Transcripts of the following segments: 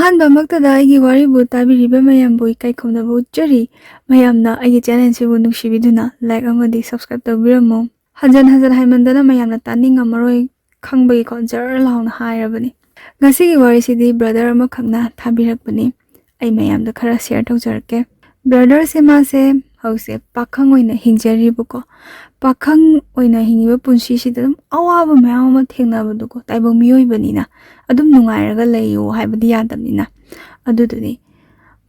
ꯑꯍꯥꯟꯕꯃꯛꯇꯗ ꯑꯩꯒꯤ ꯋꯥꯔꯤꯕꯨ ꯇꯥꯕꯤꯔꯤꯕ ꯃꯌꯥꯝꯕꯨ ꯏꯀꯥꯏꯈꯨꯝꯅꯕ ꯎꯠꯆꯔꯤ꯫ ꯃꯌꯥꯝꯅ ꯑꯩꯒꯤ ꯆꯦꯅꯦꯜꯁꯤꯕꯨ ꯅꯨꯡꯁꯤꯕꯤꯗꯨꯅ ꯂꯥꯏꯛ ꯑꯃꯗꯤ ꯁꯕꯁꯀ꯭ꯔꯥꯏꯕ ꯇꯧꯕꯤꯔꯝꯃꯨ꯫ ꯍꯟꯖꯟ ꯍꯟꯖꯟ ꯍꯥꯏꯃꯟꯗꯅ ꯃꯌꯥꯝꯅ ꯇꯥꯅꯤꯡꯉꯝꯃꯔꯣꯏ ꯈꯪꯕꯒꯤꯀꯣ ꯖꯔ ꯂꯥꯎꯅ ꯍꯥꯏꯔꯕꯅꯤ꯫ ꯉꯁꯤꯒꯤ ꯋꯥꯔꯤꯁꯤꯗꯤ ꯕ꯭ꯔꯗꯔ ꯑꯃꯈꯛꯅ ꯊꯥꯕꯤꯔꯛꯄꯅꯤ꯫ ꯑꯩ ꯃꯌꯥꯝꯗ ꯈꯔ ꯁꯦꯌꯔ ꯇꯧꯖꯔꯛꯀꯦ꯫ ꯕ꯭ꯔꯗꯔꯁꯦ ꯃꯥꯁꯦ ꯍꯧꯖꯤꯛ ꯄꯥꯈꯪ ꯑꯣꯏꯅ ꯍꯤꯡꯖꯔꯤꯕꯀꯣ꯫ ꯄꯥꯈꯪ ꯑꯣꯏꯅ ꯍꯤꯡꯉꯤꯕ ꯄꯨꯟꯁꯤꯁꯤꯗ ꯑꯗꯨꯝ ꯑꯋꯥꯕ ꯃꯌꯥꯝ ꯑꯃ ꯊꯦꯡꯅꯕꯗꯣꯀꯣ ꯇꯥꯏꯕꯪ ꯃꯤꯑꯣꯏꯕꯅꯤꯅ ꯑꯗꯨꯝ ꯅꯨꯡꯉꯥꯏꯔꯒ ꯂꯩꯌꯨ ꯍꯥꯏꯕꯗꯤ ꯌꯥꯗꯕꯅꯤꯅ ꯑꯗꯨꯗꯨꯅꯤ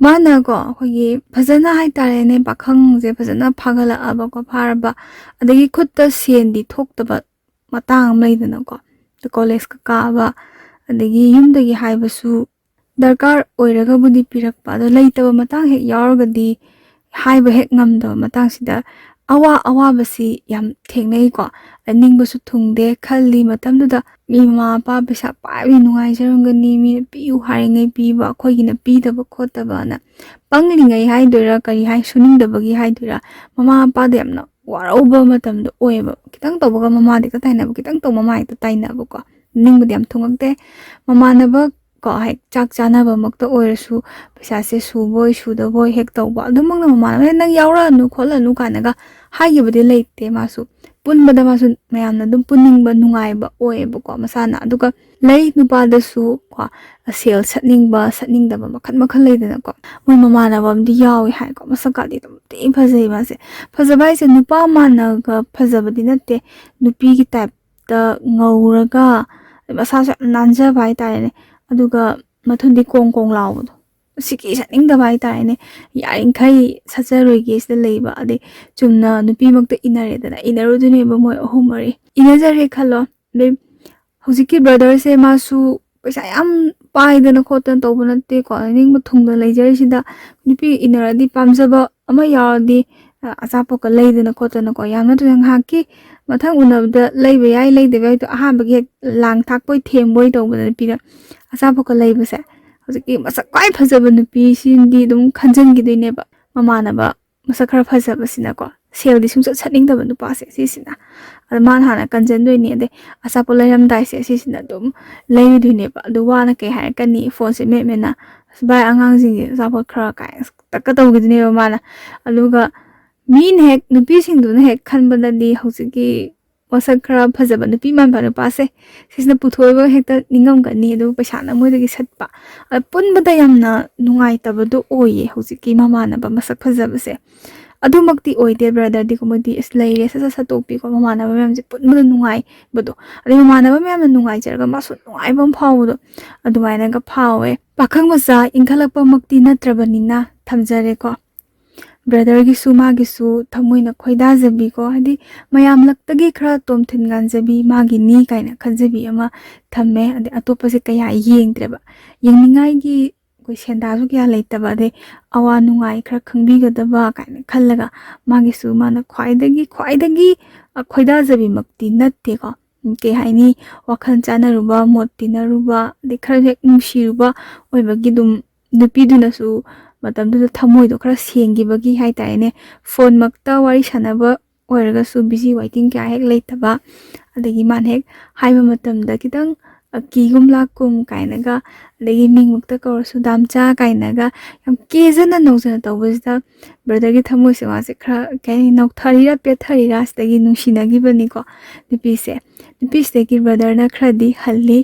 ꯃꯥꯅꯀꯣ ꯑꯩꯈꯣꯏꯒꯤ ꯐꯖꯅ ꯍꯥꯏꯇꯥꯔꯦꯅꯦ ꯄꯥꯈꯪꯁꯦ ꯐꯖꯅ ꯐꯥꯒꯠꯂꯛꯑꯕꯀꯣ ꯐꯥꯔꯕ ꯑꯗꯒꯤ ꯈꯨꯠꯇ ꯁꯦꯟꯗꯤ ꯊꯣꯛꯇꯕ ꯃꯇꯥꯡ ꯑꯃ ꯂꯩꯗꯅꯀꯣ ꯀꯣꯂꯦꯖꯀ ꯀꯥꯕ ꯑꯗꯒꯤ ꯌꯨꯝꯗꯒꯤ ꯍꯥꯏꯕꯁꯨ ꯗꯔꯀꯥꯔ ꯑꯣꯏꯔꯒꯕꯨꯗꯤ ꯄꯤꯔꯛꯄ ꯑꯗꯣ ꯂꯩꯇꯕ ꯃꯇꯥꯡ ꯍꯦꯛ ꯌꯥꯎꯔꯒꯗꯤ ꯍꯥꯏꯕ ꯍꯦꯛ ꯉꯝꯗꯕ ꯃꯇꯥꯡꯁꯤꯗ ꯑꯋꯥꯕꯁꯤ ꯌꯥꯝ ꯊꯦꯡꯅꯩꯀꯣ꯫ ꯅꯤꯡꯕꯁꯨ ꯊꯨꯡꯗꯦ ꯈꯜꯂꯤ ꯃꯇꯝꯗꯨꯗ ꯃꯤ ꯃꯃꯥ ꯃꯄꯥ ꯄꯩꯁꯥ ꯄꯥꯏꯕꯤ ꯅꯨꯡꯉꯥꯏꯖꯔꯝꯒꯅꯤ ꯃꯤꯅ ꯄꯤꯌꯨ ꯍꯥꯏꯔꯤꯉꯩ ꯄꯤꯕ ꯑꯩꯈꯣꯏꯒꯤꯅ ꯄꯤꯗꯕ ꯈꯣꯠꯇꯕꯅ ꯄꯪꯂꯤꯉꯩ ꯍꯥꯏꯗꯣꯏꯔꯥ ꯀꯔꯤ ꯁꯨꯅꯤꯡꯗꯕꯒꯤ ꯍꯥꯏꯗꯣꯏꯔꯥ ꯃꯃꯥ ꯃꯄꯥꯗ ꯌꯥꯝꯅ ꯋꯥꯔꯧꯕ ꯃꯇꯝꯗꯣ ꯑꯣꯏꯌꯦꯕ꯫ ꯈꯤꯇꯪ ꯇꯧꯕꯒ ꯃꯃꯥꯗ ꯍꯦꯛꯇ ꯇꯥꯏꯅꯕ ꯈꯤꯇꯪ ꯇꯧꯕ ꯃꯃꯥ ꯍꯦꯛꯇ ꯇꯥꯏꯅꯕꯀꯣ ꯅꯤꯡꯕꯗꯤ ꯌꯥꯝ ꯊꯨꯡꯉꯛꯇꯦ꯫ ꯃꯃꯥꯟꯅꯕ ꯀꯣ ꯍꯦꯛ ꯆꯥꯛ ꯆꯥꯅꯕꯃꯛꯇ ꯑꯣꯏꯔꯁꯨ ꯄꯩꯁꯥꯁꯦ ꯁꯨꯕꯣꯏ ꯁꯨꯗꯕꯣꯏ ꯍꯦꯛ ꯇꯧꯕ ꯑꯗꯨꯃꯛꯅ ꯃꯃꯥꯟꯅꯕ ꯅꯪ ꯌꯥꯎꯔꯛꯑꯅꯨ ꯈꯣꯠꯂꯅꯨ ꯀꯥꯏꯅꯒ ꯍꯥꯏꯈꯤꯕꯗꯤ ꯂꯩꯇꯦ꯫ ꯃꯥꯁꯨ ꯄꯨꯟꯕꯗ ꯃꯥꯁꯨ ꯃꯌꯥꯝꯅ ꯑꯗꯨꯝ ꯄꯨꯟꯅꯤꯡꯕ ꯅꯨꯡꯉꯥꯏꯕ ꯑꯣꯏꯌꯦꯕꯀꯣ ꯃꯁꯥꯅ꯫ ꯑꯗꯨꯒ ꯂꯩ ꯅꯨꯄꯥꯗꯁꯨ ꯀꯣ ꯁꯦꯜ ꯁꯠꯅꯤꯡꯕ ꯁꯠꯅꯤꯡꯗꯕ ꯃꯈꯜ ꯃꯈꯜ ꯂꯩꯗꯅꯀꯣ ꯃꯣꯏ ꯃꯃꯥꯟꯅꯕ ꯑꯃꯗꯤ ꯌꯥꯎꯋꯦ ꯍꯥꯏꯀꯣ ꯃꯁꯛꯀꯥꯗꯤ ꯑꯗꯨꯝ ꯊꯤ ꯐꯖꯩ ꯃꯥꯁꯦ꯫ ꯐꯖꯕ ꯍꯥꯏꯁꯦ ꯅꯨꯄꯥ ꯃꯥꯟꯅꯒ ꯐꯖꯕꯗꯤ ꯅꯠꯇꯦ ꯅꯨꯄꯤꯒꯤ ꯇꯥꯏꯞꯇ ꯉꯧꯔꯒ ꯃꯁꯥꯁꯨ ꯌꯥꯝ ꯅꯥꯟꯖꯕ ꯍꯥꯏꯇꯥꯔꯦꯅꯦ꯫ ꯑꯗꯨꯒ ꯃꯊꯨꯟꯗꯤ ꯀꯣꯡ ꯀꯣꯡ ꯂꯥꯎꯕꯗꯣ ꯁꯤꯀꯤ ꯁꯠꯅꯤꯡꯗꯕ ꯍꯥꯏꯇꯥꯔꯦꯅꯦ꯫ ꯌꯥꯔꯤꯈꯩ ꯁꯠꯆꯔꯣꯏꯒꯦ ꯁꯤꯗ ꯂꯩꯕ ꯑꯗꯩ ꯆꯨꯝꯅ ꯅꯨꯄꯤꯃꯛꯇ ꯏꯟꯅꯔꯦꯗꯅ ꯏꯟꯅꯔꯨꯗꯣꯏꯅꯦꯕ ꯃꯣꯏ ꯑꯍꯨꯝ ꯃꯔꯤ ꯏꯟꯅꯖꯔꯦ ꯈꯜꯂꯣ꯫ ꯑꯗꯩ ꯍꯧꯖꯤꯛꯀꯤ ꯕ꯭ꯔꯗꯔꯁꯦ ꯃꯥꯁꯨ ꯄꯩꯁా ꯌꯥꯝ ꯄꯥꯏꯗꯅ ꯈꯣꯠꯇꯅ ꯇꯧꯕ ꯅꯠꯇꯦꯀꯣ ꯅꯤꯡꯕ ꯊꯨꯡꯗꯅ ꯂꯩꯖꯔꯤꯁꯤꯗ ꯅꯨꯄꯤ ꯏꯟꯅꯔꯗꯤ ꯄꯥꯝꯖꯕ ꯑꯃ ꯌꯥꯎꯔꯗꯤ ꯑꯆꯥꯄꯣꯠꯀ ꯂꯩꯗꯅ ꯈꯣꯠꯇꯅꯀꯣ ꯌꯥꯝ ꯅꯠꯇ꯭ꯔꯒ ꯉꯥꯏꯍꯥꯛꯀꯤ ꯃꯊꯪ ꯎꯅꯕꯗ ꯂꯩꯕ ꯌꯥꯏ ꯂꯩꯗꯕ ꯌꯥꯏꯗꯣ ꯑꯍꯥꯟꯕꯒꯤ ꯍꯦꯛ ꯂꯥꯡ ꯊꯥꯛꯄꯣꯏ ꯊꯦꯝꯕꯣꯏ ꯇꯧꯕꯗ ꯅꯨꯄꯤꯗ ꯑꯆꯥꯄꯣꯠꯀ ꯂꯩꯕꯁꯦ ꯍꯧꯖꯤꯛꯀꯤ ꯃꯁꯛ ꯈ꯭ꯋꯥꯏ ꯐꯖꯕ ꯅꯨꯄꯤꯁꯤꯡꯗꯤ ꯑꯗꯨꯝ ꯈꯟꯖꯟꯈꯤꯗꯣꯏꯅꯦꯕ ꯃꯃꯥꯟꯅꯕ ꯃꯁꯛ ꯈꯔ ꯐꯖꯕꯁꯤꯅꯀꯣ ꯁꯦꯜꯗꯤ ꯁꯨꯡꯆꯠ ꯁꯠꯅꯤꯡꯗꯕ ꯅꯨꯄꯥꯁꯦ ꯁꯤꯁꯤꯅ ꯑꯗ ꯃꯥꯅ ꯍꯥꯟꯅ ꯀꯟꯖꯟꯗꯣꯏꯅꯦ꯫ ꯑꯗꯩ ꯑꯆꯥꯄꯣꯠ ꯂꯩꯔꯝꯗꯥꯏꯁꯦ ꯁꯤꯁꯤꯅ ꯑꯗꯨꯝ ꯂꯩꯔꯨꯗꯣꯏꯅꯦꯕ꯫ ꯑꯗꯨ ꯋꯥꯅ ꯀꯩ ꯍꯥꯏꯔꯛꯀꯅꯤ ꯐꯣꯟꯁꯦ ꯃꯦꯠ ꯃꯦꯠꯅ ꯚꯥꯏ ꯑꯉꯥꯡꯁꯤꯡꯁꯦ ꯑꯆꯥꯄꯣꯠ ꯈꯔ ꯀꯥꯏ ꯇꯛꯀ ꯇꯧꯈꯤꯗꯣꯏꯅꯦꯕ ꯃꯥꯅ꯫ ꯑꯗꯨꯒ ꯃꯤꯅ ꯍꯦꯛ ꯅꯨꯄꯤꯁꯤꯡꯗꯨꯅ ꯍꯦꯛ ꯈꯟꯕꯗꯗꯤ ꯍꯧꯖꯤꯛꯀꯤ ꯃꯁꯛ ꯈꯔ ꯐꯖꯕ ꯅꯨꯄꯤ ꯃꯥꯟꯕ ꯅꯨꯄꯥꯁꯦ ꯁꯤꯁꯤꯅ ꯄꯨꯊꯣꯛꯑꯒ ꯍꯦꯛꯇ ꯅꯤꯡꯉꯝꯒꯅꯤ ꯑꯗꯨꯒ ꯄꯩꯁꯥꯅ ꯃꯣꯏꯗꯒꯤ ꯁꯠꯄ ꯄꯨꯟꯕꯗ ꯌꯥꯝꯅ ꯅꯨꯡꯉꯥꯏꯇꯕꯗꯣ ꯑꯣꯏꯌꯦ ꯍꯧꯖꯤꯛꯀꯤ ꯃꯃꯥꯟꯅꯕ ꯃꯁꯛ ꯐꯖꯕꯁꯦ꯫ ꯑꯗꯨꯃꯛꯇꯤ ꯑꯣꯏꯗꯦ ꯕ꯭ꯔꯗꯔꯗꯤꯀꯣ ꯃꯣꯏꯗꯤ ꯂꯩꯔꯦ ꯁꯠ ꯁꯠ ꯁꯠꯇꯣꯛꯄꯤꯀꯣ ꯃꯃꯥꯟꯅꯕ ꯃꯌꯥꯝꯁꯦ ꯄꯨꯟꯕꯗ ꯅꯨꯡꯉꯥꯏꯕꯗꯣ ꯑꯗꯩ ꯃꯃꯥꯟꯅꯕ ꯃꯌꯥꯝꯅ ꯅꯨꯡꯉꯥꯏꯖꯔꯒ ꯃꯥꯁꯨ ꯅꯨꯡꯉꯥꯏꯕ ꯑꯃ ꯐꯥꯎꯕꯗꯣ ꯑꯗꯨꯃꯥꯏꯅꯒ ꯐꯥꯎꯋꯦ꯫ ꯄꯥꯈꯪ ꯃꯆꯥ ꯏꯟꯈꯠꯂꯛꯄꯃꯛꯇꯤ ꯅꯠꯇ꯭ꯔꯕꯅꯤꯅ ꯊꯝꯖꯔꯦꯀꯣ ꯕ꯭ꯔꯗꯔꯒꯤꯁꯨ ꯃꯥꯒꯤꯁꯨ ꯊꯃꯣꯏꯅ ꯈꯣꯏꯗꯥꯖꯕꯤꯀꯣ ꯍꯥꯏꯗꯤ ꯃꯌꯥꯝꯂꯛꯇꯒꯤ ꯈꯔ ꯇꯣꯝꯊꯤꯟ ꯉꯥꯟꯖꯕꯤ ꯃꯥꯒꯤꯅꯤ ꯀꯥꯏꯅ ꯈꯟꯖꯕꯤ ꯑꯃ ꯊꯝꯃꯦ꯫ ꯑꯗꯩ ꯑꯇꯣꯞꯄꯁꯦ ꯀꯌꯥ ꯌꯦꯡꯗ꯭ꯔꯦꯕ ꯌꯦꯡꯅꯤꯡꯉꯥꯏꯒꯤ ꯑꯩꯈꯣꯏ ꯁꯦꯟꯗꯥꯁꯨ ꯀꯌꯥ ꯂꯩꯇꯕ ꯑꯗꯩ ꯑꯋꯥ ꯅꯨꯡꯉꯥꯏ ꯈꯔ ꯈꯪꯕꯤꯒꯗꯕ ꯀꯥꯏꯅ ꯈꯜꯂꯒ ꯃꯥꯒꯤꯁꯨ ꯃꯥꯅ ꯈ꯭ꯋꯥꯏꯗꯒꯤ ꯈꯣꯏꯗꯥꯖꯕꯤꯃꯛꯇꯤ ꯅꯠꯇꯦꯀꯣ ꯀꯩ ꯍꯥꯏꯅꯤ ꯋꯥꯈꯜ ꯆꯥꯟꯅꯔꯨꯕ ꯃꯣꯠ ꯇꯤꯟꯅꯔꯨꯕ ꯑꯗꯩꯈꯔ ꯍꯦꯛ ꯅꯨꯡꯁꯤꯔꯨꯕ ꯑꯣꯏꯕꯒꯤ ꯑꯗꯨꯝ ꯅꯨꯄꯤꯗꯨꯅꯁꯨ ꯃꯇꯝꯗꯨꯗ ꯊꯃꯣꯏꯗꯣ ꯈꯔ ꯁꯦꯡꯈꯤꯕꯒꯤ ꯍꯥꯏꯇꯥꯔꯦꯅꯦ꯫ ꯐꯣꯟꯃꯛꯇ ꯋꯥꯔꯤ ꯁꯥꯟꯅꯕ ꯑꯣꯏꯔꯒꯁꯨ ꯕꯤꯖꯤ ꯋꯥꯏꯇꯤꯡ ꯀꯌꯥ ꯍꯦꯛ ꯂꯩꯇꯕ ꯑꯗꯒꯤ ꯃꯥꯅ ꯍꯦꯛ ꯍꯥꯏꯕ ꯃꯇꯝꯗ ꯈꯤꯇꯪ ꯀꯤꯒꯨꯝ ꯂꯥꯛꯀꯨꯝ ꯀꯥꯏꯅꯒ ꯑꯗꯒꯤ ꯃꯤꯡꯃꯛꯇ ꯀꯧꯔꯁꯨ ꯗꯥꯝꯆꯥ ꯀꯥꯏꯅꯒ ꯌꯥꯝ ꯀꯦꯖꯅ ꯅꯧꯖꯅ ꯇꯧꯕꯁꯤꯗ ꯕ꯭ꯔꯗꯔꯒꯤ ꯊꯃꯣꯏꯁꯦ ꯃꯥꯁꯦ ꯈꯔ ꯀꯩ ꯍꯥꯏꯅꯤ ꯅꯧꯊꯔꯤꯔꯥ ꯄꯦꯠꯊꯔꯤꯔꯥ ꯁꯤꯗꯒꯤ ꯅꯨꯡꯁꯤꯅꯈꯤꯕꯅꯤꯀꯣ ꯅꯨꯄꯤꯁꯤꯗꯒꯤ ꯕ꯭ꯔꯗꯔꯅ ꯈꯔꯗꯤ ꯍꯜꯂꯤ꯫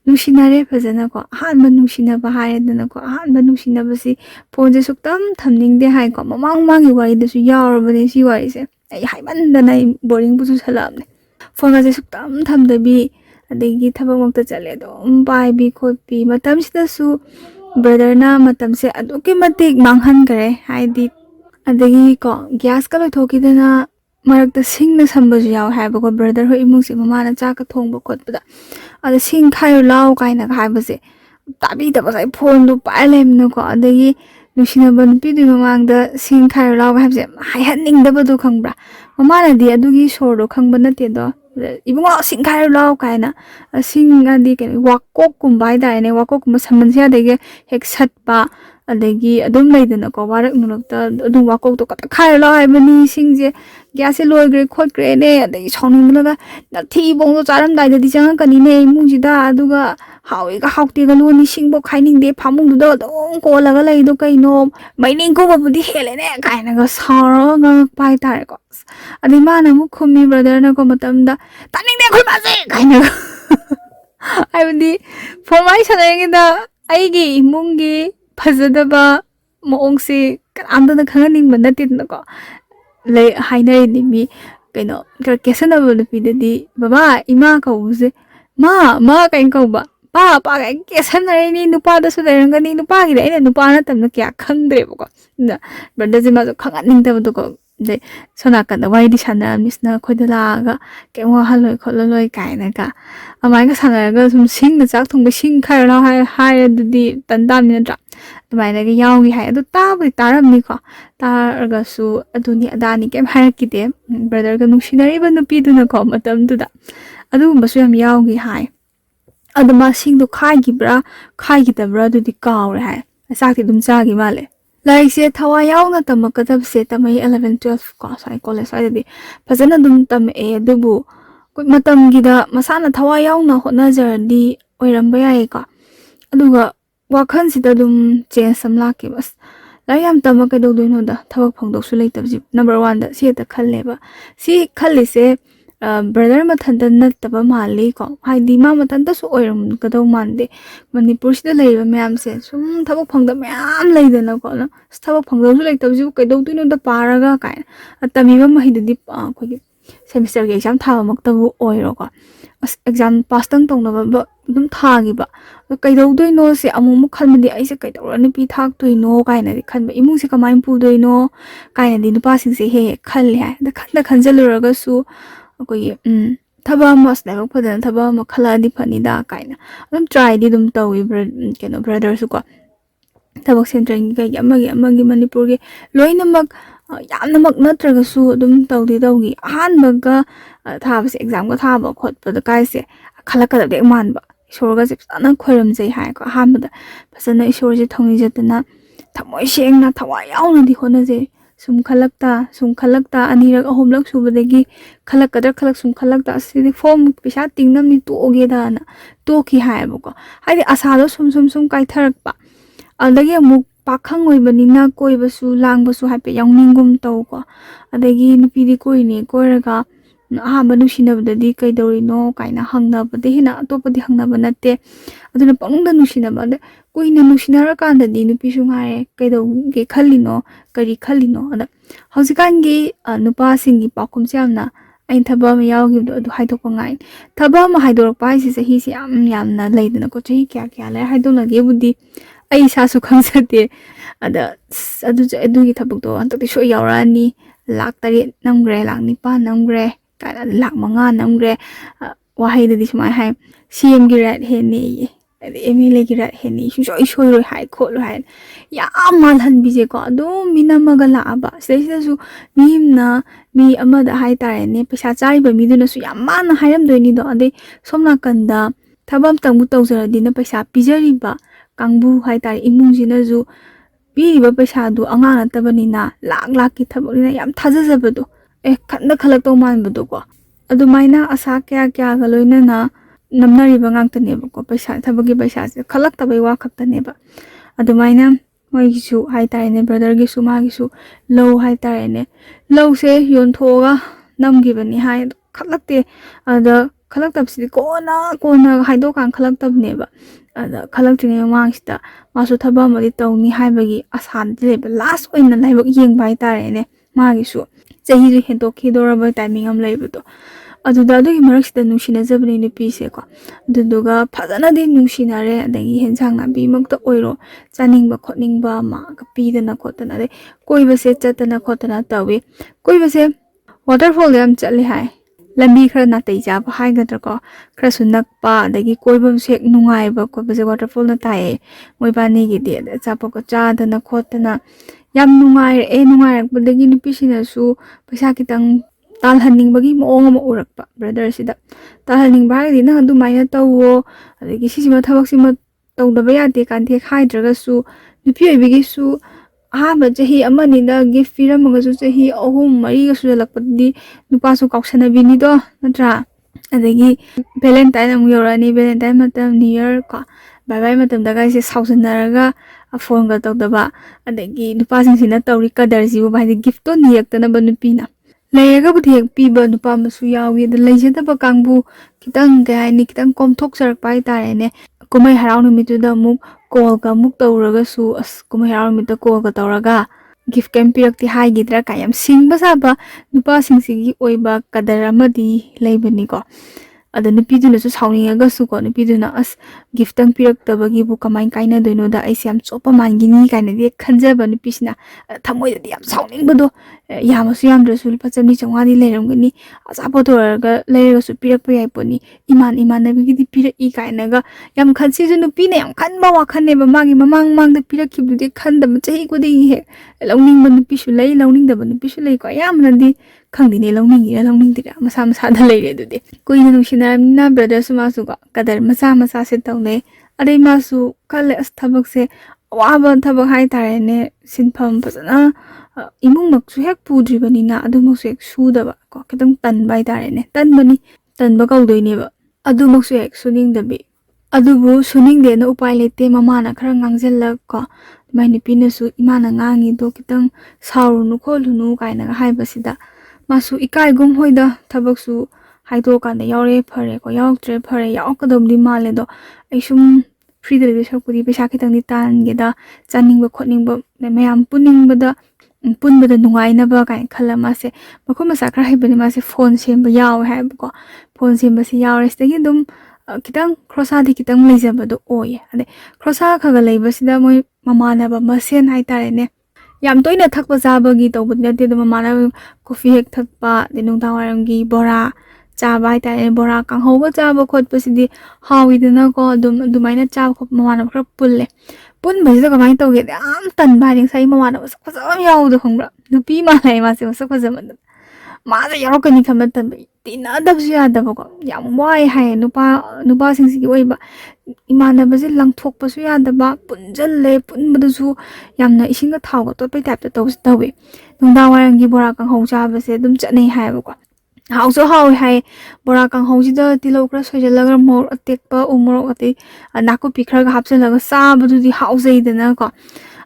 ꯅꯨꯡꯁꯤꯅꯔꯦ ꯐꯖꯅꯀꯣ ꯑꯍꯥꯟꯕ ꯅꯨꯡꯁꯤꯅꯕ ꯍꯥꯏꯔꯦꯗꯅꯀꯣ ꯑꯍꯥꯟꯕ ꯅꯨꯡꯁꯤꯅꯕꯁꯤ ꯐꯣꯟꯁꯦ ꯁꯨꯛꯇꯝ ꯊꯝꯅꯤꯡꯗꯦ ꯍꯥꯏꯀꯣ ꯃꯃꯥꯡꯒꯤ ꯋꯥꯔꯤꯗꯁꯨ ꯌꯥꯎꯔꯕꯅꯦ ꯁꯤ ꯋꯥꯔꯤꯁꯦ ꯑꯩ ꯍꯥꯏꯃꯟꯗꯅ ꯑꯩ ꯕꯣꯔꯤꯡꯕꯨ ꯆꯨꯁꯜꯂꯛꯑꯕꯅꯦ꯫ ꯐꯣꯟꯒꯁꯦ ꯁꯨꯛꯇꯝ ꯊꯝꯗꯕꯤ ꯑꯗꯒꯤ ꯊꯕꯛꯃꯛꯇ ꯆꯠꯂꯦ ꯑꯗꯨꯝ ꯄꯥꯏꯕꯤ ꯈꯣꯠꯄꯤ ꯃꯇꯝꯁꯤꯗꯁꯨ ꯕ꯭ꯔꯗꯔꯅ ꯃꯇꯝꯁꯦ ꯑꯗꯨꯛꯀꯤ ꯃꯇꯤꯛ ꯃꯥꯡꯍꯟꯈꯔꯦ ꯍꯥꯏꯗꯤ ꯑꯗꯒꯤ ꯀꯣ ꯒ꯭ꯌꯥꯁꯀ ꯂꯣꯏꯊꯣꯛꯈꯤꯗꯅ ꯃꯔꯛꯇ ꯁꯤꯡꯅ ꯁꯝꯕꯁꯨ ꯌꯥꯎꯋꯦ ꯍꯥꯏꯕꯀꯣ ꯕ꯭ꯔꯗꯔ ꯍꯣꯏ ꯏꯃꯨꯡꯁꯦ ꯃꯃꯥꯅ ꯆꯥꯛꯀ ꯊꯣꯡꯕ ꯈꯣꯠꯄꯗ ꯑꯗ ꯁꯤꯡ ꯈꯥꯏꯔꯨ ꯂꯥꯎ ꯀꯥꯏꯅꯒ ꯍꯥꯏꯕꯁꯦ ꯇꯥꯕꯤꯗꯕꯁꯦ ꯑꯩ ꯐꯣꯟꯗꯣ ꯄꯥꯏꯔ ꯂꯩꯕꯅꯀꯣ ꯑꯗꯒꯤ ꯅꯨꯡꯁꯤꯅꯕ ꯅꯨꯄꯤꯗꯨꯒꯤ ꯃꯃꯥꯡꯗ ꯁꯤꯡ ꯈꯥꯏꯔꯨ ꯂꯥꯎꯒ ꯍꯥꯏꯕꯁꯦ ꯍꯥꯏꯍꯟꯅꯤꯡꯗꯕꯗꯣ ꯈꯪꯕ꯭ꯔꯥ ꯃꯃꯥꯅꯗꯤ ꯑꯗꯨꯒꯤ ꯁꯣꯔꯗꯣ ꯈꯪꯕ ꯅꯠꯇꯦꯗꯣ ꯏꯕꯨꯡꯉꯣ ꯁꯤꯡ ꯈꯥꯏꯔꯨ ꯂꯥꯎ ꯀꯥꯏꯅ ꯁꯤꯡ ꯍꯥꯏꯗꯤ ꯀꯩꯅꯣ ꯋꯥꯀꯣꯛꯀꯨꯝꯕ ꯍꯥꯏꯇꯥꯔꯦꯅꯦ ꯋꯥꯀꯣꯛꯀꯨꯝꯕ ꯁꯝꯕꯟꯁꯦ ꯑꯗꯒꯤ ꯍꯦꯛ ꯁꯠꯄ adagi adum laidana ko warak nulakta adum wakok to kata khai la haibani singje gas e loi gre khot gre ne adagi sawning laga na thi bong to charam dai da di chang kani ne imung jida aduga hawi ga hawte ga loni sing bo khaining de phamung du da dong ko laga lai do kai no maining ko ba budi hele ne kai na ga saro ga pai tare ko adi mana mu khumi brother na ko matam da taning de khul ma se kai na I would be for my son. Aigi imungi fazadaba moongsi amda khanganing banatidnako lay hainari mi kaino kesanaba nupidadi baba ima kause ma kain kauba pa kain kesanari ni nupa da su lerangani nupa gi ina nupa na tamna kya khangdrebako na brother ji ma khanganing tabdo de sona kan da wai di sana misna khodala ga kengwa haloi kholoi kaina ka amai ga sana ga sum sing na chak thong be sing khai la hai di tandam ni dra amai na ga yaw gi hai adu ta bi taram ni ko ta ga su adu ni ada ni kem hai ki de brother ga nungsinari ba nupi du na ko matam du da adu ba su yam yaw gi hai adu ma sing du khai gi bra khai gi da bra du di kaw re hai sak ti dum cha gi male like se thawa yaw na tamakadab se tamai 11 12 ko sai college sai di fazana dum tam e dubu ko matam gi da masana thawa yaw na hona jar di oiramba yai ka aduga wakhan si da dum change samla ke bas la yam tamaka do do no da thawak phangdok su lei tab ji number 1 da se ta khalle ba si khalli se brother mathan da nat taba mali ko hai di ma mathan da su oiram ka do mande manipur sida leiba mayam se sum thawak phangda mayam leidana ko na thawak phangda su lei tab ji kai do tu no da paraga kai atami ba mahi da di ko gi semester ge exam tha mak tabu oiro ko exam pass tang tong na ba dum tha gi ba kai do doi no se amu mu khan di ai se kai do ni pi thak toi no kai na di khan ba imung se kamai pu doi no kai na di nu pa sing se he khal le da khan jalura ga su ko ye thaba mas na ko da thaba ma khala di phani da kai na dum try di dum tawi keno brother su ko tabak center gi amagi manipur gi loina mak yamna mak natraga su dum tawdi dawgi han baga thabas exam ko thaba khot pa da kai se khala ka de man ba ishor ga jip sana khoram jai hai ko han ba pasana ishor ji thongi jatna thamoi sheng na thawa yaw na di khona je sum khalakta anirak ahomlak subadagi khalak sum khalakta asidi form pisa tingnam ni to ge da na to ki hai ba ko hai asa do sum kai tharak pa adagi amuk pakhang oi bani na koi basu lang basu hai pe yang ningum to ko adagi nupi di koi ni koiraga ha banu shinabda di kai dori no kaina hangna bade hina to padi hangna banate aduna pangda nu shinaba de koi na nu shinara kan da di nupi su ngai kai do ge khallino kari khallino ada hausikan gi nupa singi pakhum chamna ain thaba ma yaw gi do hai to ko ngai thaba ma hai dor pai si hi si am na leidana ko chi kya le hai do na ge budi ai sa su khang sate ada adu gi thabuk do antak ti so yawrani lak tari namgre lak ni pa namgre kana lak manga namgre wahai da di smai hai cm gi rat he ni mla gi rat he ni su so ro hai kho lo hai ya amal han bi je ko do minamaga la aba sai su mi amada hai tare ne pesa chari ba mi du na su ya man hairam do ni do ade somna kanda thabam tangbu tawjara di na pesa pijari ba kangbu hai tare imung ji na ju bi ba pesa du anga na tabani na lak ki thabok ni na yam thaja jabado khanda khalak to man bu do ko adu maina asa kya ga loina na namnari ba ngang ta ne ba ko pesa thabagi pesa se khalak ta bai wa khap ta ne ba adu maina moi gi su hai tare ne brother gi su ma gi su low hai tare ne low se yon thoga nam gi bani hai khalak te ada khalak tab si ko na hai do kan khalak tab ne ba ada khalak tinge wang sta masu thaba mali tawni hai bagi asan de last oina laibak yeng bai tare ne ma gi su chahi ju hen to khi dora ba timing am lai bu to adu da du gi marak sta nushina jabni ni pi se ko duga phajana di nushina re adagi hensang na bi mak to oiro chaning ba khotning ba ma ka pi da na khotana re koi ba se chatana khotana tawi koi ba se waterfall yam chali hai lambi khara na tai ja ba hai ga ko khara sunak pa adagi koi ba se nungai ba ko ba se waterfall na tai moi ba ni gi de cha pa ko cha da na khotana yam nungai badagi ni pi sina su paisa kitang tal haning bagi moong ma urak pa brother sida tal haning ba di na du mai na tawo adagi sisima thawak sima tawda ba ya de kan the khai draga su nupi oibigisu ahaba chahi amanida gift piramagasu chahi ahum mariga sujalakpadi nupasu kauksanabini do natra adagi valentine amu yorani valentine matam new year ko bye bye matam daga ise sausanaraga phone ga tawdaba adagi nupa sina tawri kadarji bu bai gift to niyaktana ba nupina layega bu thek piba nupa masu yawi da leijada ba kangbu kitang ga ni kitang komthok sarak pai tarene kumai harau numitu da muk call ga muk tawraga su as kumai harau numita call ga tawraga gift camp pirakti hai gidra kayam singba saba nupa singsigi oiba kadar amadi leibani ko ada nupiduna su sauningaga su ko nupiduna as gift tang piraktabagi bu kamai kaina doino da aisi am chopa mangini kaina de khanjaba nupisina thamoi da yam sauningbado yamasu yamdrasu pachami chawani leiramgani asapo torga leiraga su pirakpa yaiponi iman nabigi di pirak I kaina ga yam khansi su nupina yam khanba wakhanne ba magi mamang mang da pirakkhibdu de khandam chahi ko de he launing ba nupisu lei launing da ba nupisu lei ko yam nandi khangdine launing dira masa da leire du de koina nusinamna brother sumasu ga kadar masa se tawne adai masu kale as thabak se waba thabak hai tarene sinpham pasana imung maksu hek pudribani na adumaksu hek sudaba ko kitang tan bai tarene tan ba kaudoine ba adumaksu hek suning dabi adubu suning de na upai lete mama na khara ngangjella ko mai ni pinasu imana ngangi do kitang saurunu kholunu kaina hai basida masu ikai gum hoida thabaksu haido kana yaure phare ko yauktre phare yaukadom di male do aisum free de sakpudi pesa kitang ni tan geda chaning ba khotning ba mayam puning bada punbada nungai na ba kai khalama se makhuma sakra haibani ma se phone semba yaw haib ko phone semba se yaw restagi dum kitang crossa di kitang leijaba do oye ade crossa khaga leiba sida moi mamana ba masen hai tare ne yam toina thakpa jabagi tawbud nate dum mamana coffee hek thakpa de nungta waramgi bora chaba hai tare bora kanghauga chaba khotpa sidi hawidana ko dumaina chaba khop mamana khra pulle pun bajida kamai tawge am tan ba ring sai mamana sak phajam yawdu khongbra nupi ma lai ma se sak phajam ma ja yarakani khamna tan tina dabsu ya daba ko yam wai hai nupa singsi oi ba imana baje langthok pasu ya daba punjalle punbadu yamna isinga thawga totpai type ta tawi nungda warangi bora kang hau cha ba se dum chane hai ba ko hauso hau hai bora kang hau ji da tilo kra sojalaga mor atekpa umor ate naku pikra ga hapsalaga sa badu di hau zaidana ko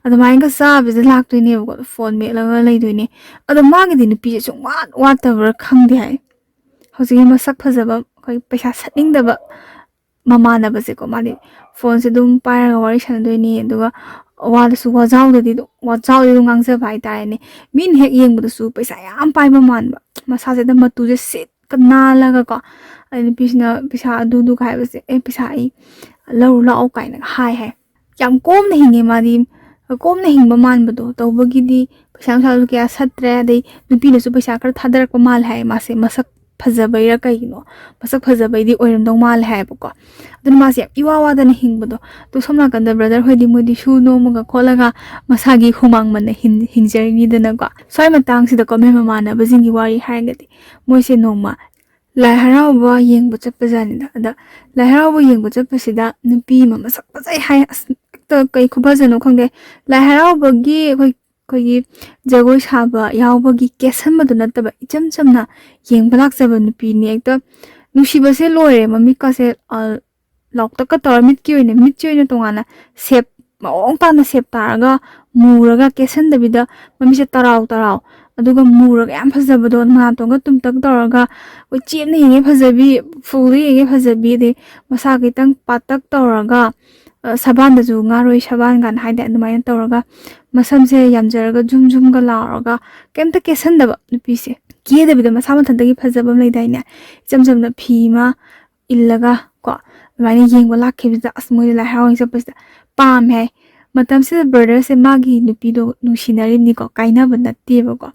adamai ga sa bize laktoine ko phone me laga leidoine adamagi di nupi chung wat tabra khangdi hai hausi masak phajaba koi paisa satning daba mama na base ko mali phone se dum paira ga wari sanadoini aduga wada su wajaw di ngangsa bai tai ne min hek yeng bu su paisa yam pai ba man ba masa se da matu je set kana laga ko ani pisna pisa adu du kai base e pisa ai lau lau kai na hai yam kom na hinge ma di kom na hingba man ba do tawbagi di pisa salu kya satre dei nupi na su pisa kar thadarak pa mal hai ma se masak phajabai ra kai no masak phajabai di oiram dong mal hai ba ko adun ma se iwawa da na hingba do to samna kan da brother hoidi modi shu no maga kholaga masagi khumang man hingjari da na ko soi matang si da ko me mama na bajingi wari hai ga di moi se nongma lai harau ba yeng bu chap jani da lai harau ba yeng bu chap sida nupi ma masak pajai hai ta kai khubajano khangde lai harau ba gi koi jagoi saba yawbagi kesan madu nataba icham chamna yeng balak saba nupi ni ekta nusiba se loire mami ka se lokta ka tor mit ki oine mit joina tongana sep maong ta na sep taraga muraga kesan dabida mami se tarau aduga muraga yam phajaba don ma tonga tumtak toraga oi chemna yenge phajabi fuli yenge phajabi de masa kitang patak toraga saban da ju ngaroi saban gan haida adumai toraga masam se yamjaraga zum ga lauraga kemta kesan da nupi se ke da bida masa ma thantagi phajabam leidaina chamna phima illaga ko mani yengba lakhe bida asmoi la hawing sapasta pam hai matam se brother se magi nupi do nusinari ni ko kaina bana te ba ko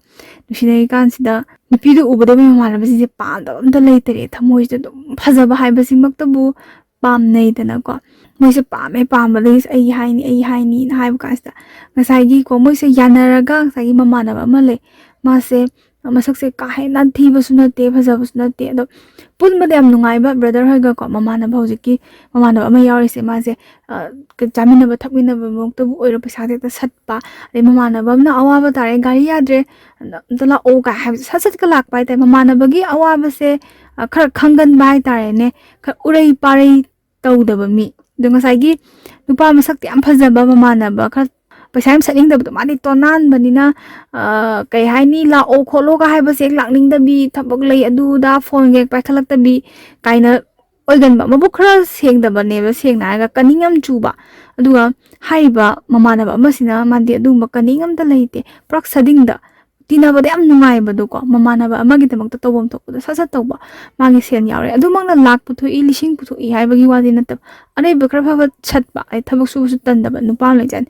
nusinari kan sida nupi do ubada me mala basi se pam da amta leitere thamoi se dum phajaba hai basi makta bu pam nei dana ko moi se pame pambalis ai haini na hai ka sta ngasai gi ko moi se yanaraga ngasai mama na ma le ma se masakse ka hena thibasu nate phajabasu nate ado punbade yam nungaiba brother hoiga ko mamana bhojiki mamana ama yawri se ma se jamina ba thakmina ba mokta bu oiro paisa te ta satpa re mamana ba na awa ba tare gari yadre tala o ka ha sat ka lak pai ta mamana bagi awa ba se khar khangan bai tare ne khar urei parei tawdaba mi dunga saigi nupa masakti am phajaba mamana ba khar paisa am saning da mani tonan banina kai haini la o kholo ka hai ba se lakning da bi thabak lei adu da phone ge pai khalak ta bi kaina oigan ba mabu khara seng da bane ba seng na ga kaningam chu ba aduga haiba mamana ba masina mandi adu ma kaningam da leite prak sading da tina ba am nungai ba do ko mamana ba amagi tamak ta tawom thok da sa tawba magi sen yawre adu mangna lak puthu i lising puthu i hai bagi wadi na tab anei ba khara pha chat ba ai thabak su su tan da ba nupa le jan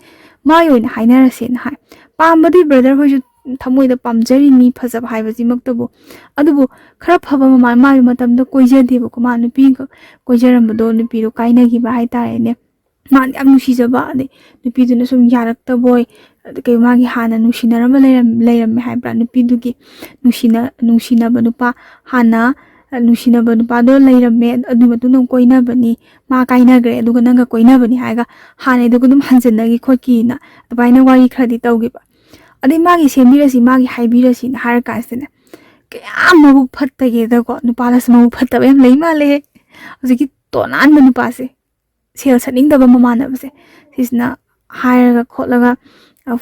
ma yoin haina ra sen hai pambadi brother hoju thamoi da pamjari ni phajab hai ba jimak tabu adubu khara phaba mama ma matam da koija de ba ko ma nupi ko koijaram ba do nupi ro kaina gi ba hai ta ne man am nusi jaba ade nupi du na sum yarak ta boy kai magi hana nusinarama leiram hai bra nupi du gi nusina ba nupa hana nusina ba nupa do leiram me adu matu nong koina bani ma kaina gre adu nanga koina bani haiga hana du dum hanjana gi khoki na baina wari khadi tawgi ba ade magi semira si magi haibira si na har kaisene kaya mabu phatta ge da ko nupa la mabu phatta ba lei ma le aziki tonan ba nupa se sel saning da ba mamana ba se sisna hairaga khotlaga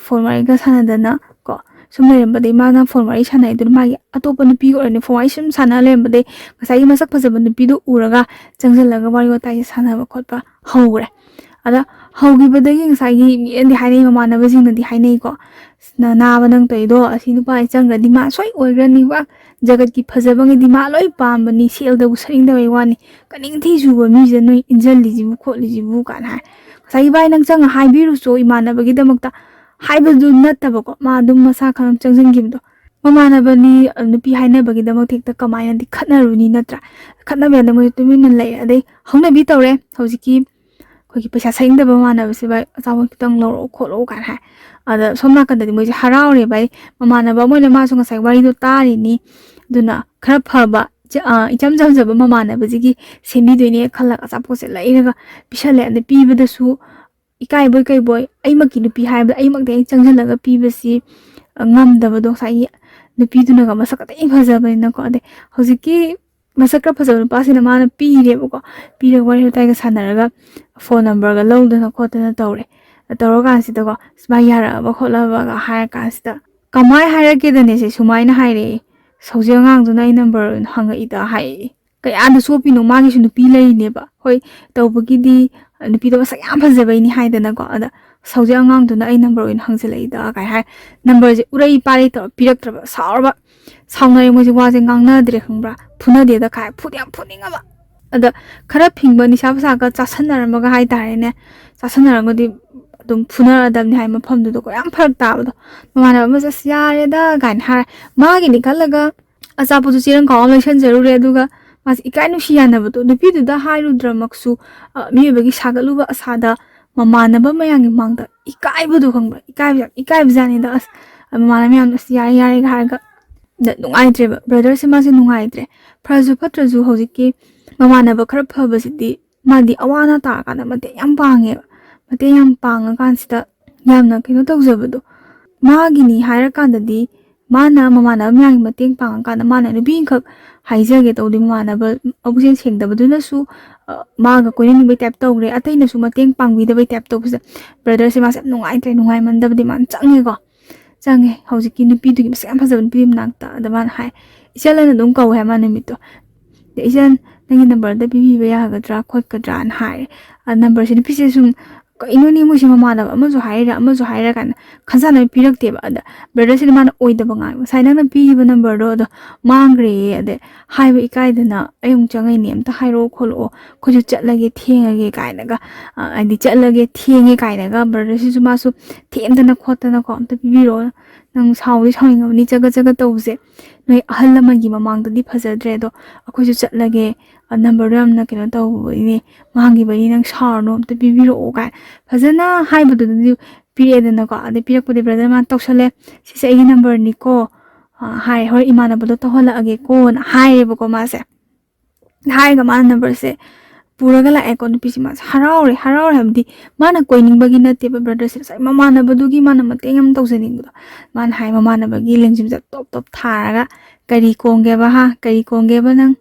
phone wari ga sanadana ko sum leirambade mana phone wari sanai dur magi atopa nupi ko ne phone wari sum sana leirambade ngasai masak phajaba nupi du uraga changjalaga wari wa tai sana ba khotpa hawre ada hawgi badagi ngasai mi endi hainai mamana ba jingna di hainai ko na ba nang tai do asi nupa changra di ma soi oigrani wa jagat ki phajaba ngi di ma loi pambani sel da usaring da wai wani kaning thi ju ba mi je noi injal li ji bu khotli ji bu kan ha sai bai nang chang hai biru so imana bagi damakta haibadu nattaba ko ma dum masa kham changjang gimdo mamana bani nupi haina bagi damak thik ta kamaina di khatna runi natra khatna be da mo tumin nan lai adai hongna bi tawre hojiki khogi paisa saing da ba mana ba se bai asawa kitang lo kholo kan ha ada somna kan da mo ji haraure bai mamana ba mo le ma so ngasai wari do tari ni duna khara phaba icham jam jaba mamana ba ji semi doine khalak asapo se lairaga pisale ande pi bada su ikai boy kai boy ai maki nupi haibda ai mak de changjalaga pibasi ngam daba do sai nupi du na ga masaka tai phajaba na ko de hojiki masaka phajaba pasina mana pi re ko pi re wari tai ga sanaraga phone number ga lowda na ko ta tawre tawra si da ko sma yara ba khola ba ga ha ka si da kamai haira ke da ne se sumai na haire soje ngang du na number hanga ida hai kaya da so pi no magi su nupi lei ne ba hoi tawbagi di nupi da masak yam phajaba ni haidana ko ada sauje angang duna ai number in hangselai da kai hai number je urai pare to pirak traba saurba saungai mo je wa je ngangna dire khangbra phuna de da kai phudyam phuninga ba ada khara phingba ni sa ga chasannar ma ga hai tare ne chasannar ngo di dum phuna adam ni hai ma pham du ko yam pharak ta ba do mamana ma sa yare da gan har ma gi ni kalaga acha pu ju chirang ko le shan jaru re du ga mas ikai nu shiana ba to nupi du da hairu dramaksu mi bagi sagalu ba asada mamana ba mayang mangda ikai ba du khang ba ikai bjani da as mamana mi am yare yare ga ga da nungai tre ba brother se ma se nungai tre prazu patrazu hojiki mamana ba khara pha ba sidi ma di awana ta ka na mate yam pange mate yam panga kan sida yamna kino tawjaba do ma gi ni haira kan da di mana mamana myang mateng pang kan mana nubi khak haijage tawdi mamana ba abusen sengda baduna su ma ga koini ni bai tap tawre atai na su mateng pangwi da bai tap tawsa brother se ma sa nungai man da man change go change hojiki nupi du gi sa am phajab nupi nak ta da man hai isala na dum kau hai ma nimi to de isan nangi number da bi ba ya ga dra khot ka dran hai number se nupi se sum ko inoni mu shi mamana ba amazu haira kan khansa na pirak te ba da brother sin man oi da bangai sai na pi ba number do mangre ade hai ba ikai da na ayung changai nem ta hairo kholo ko ju chatlage thengage kai na ga adi chatlage thenge kai na ga brother si ma su them da na khota na ko ta pi ro nang sauri sawi ngam ni jaga tawse noi ahal ma gi mamang da di phajadre do ko ju chatlage number ram na kino taw ni mangi ba ni nang shar no ta pi ro ga phajana hai bu du pi e da na ko ade pi ko de brother man tawsale si sai number ni ko ꯍꯥꯏ ꯍꯣꯏ ꯏꯃꯥꯟꯅꯕꯗꯣ ꯇꯧꯍꯜꯂꯛꯑꯒꯦꯀꯣꯅ ꯍꯥꯏꯔꯦꯕꯀꯣ ꯃꯥꯁꯦ ꯍꯥꯏꯔꯒ ꯃꯥꯅ ꯅꯝꯕꯔꯁꯦ ꯄꯨꯔꯒ ꯂꯥꯛꯑꯦꯀꯣ ꯅꯨꯄꯤꯁꯤ ꯃꯥꯁꯦ ꯍꯔꯥꯎꯔꯦ ꯍꯥꯏꯕꯗꯤ ꯃꯥꯅ ꯀꯣꯏꯅꯤꯡꯕꯒꯤ ꯅꯠꯇꯦꯕ ꯕ꯭ꯔꯗꯔꯁꯦ ꯉꯁꯥꯏ ꯃꯃꯥꯟꯅꯕꯗꯨꯒꯤ ꯃꯥꯅ ꯃꯇꯦꯡ ꯑꯃ ꯇꯧꯖꯅꯤꯡꯕꯗꯣ ꯃꯥꯅ ꯍꯥꯏ ꯃꯃꯥꯟꯅꯕꯒꯤ ꯂꯦꯡꯖꯨꯝꯁꯦ ꯇꯣꯞ ꯇꯣꯞ ꯊꯥꯔꯒ ꯀꯔꯤ ꯀꯣꯡꯒꯦꯕ ꯀꯔꯤ ꯀꯣꯡꯒꯦꯕ ꯅꯪ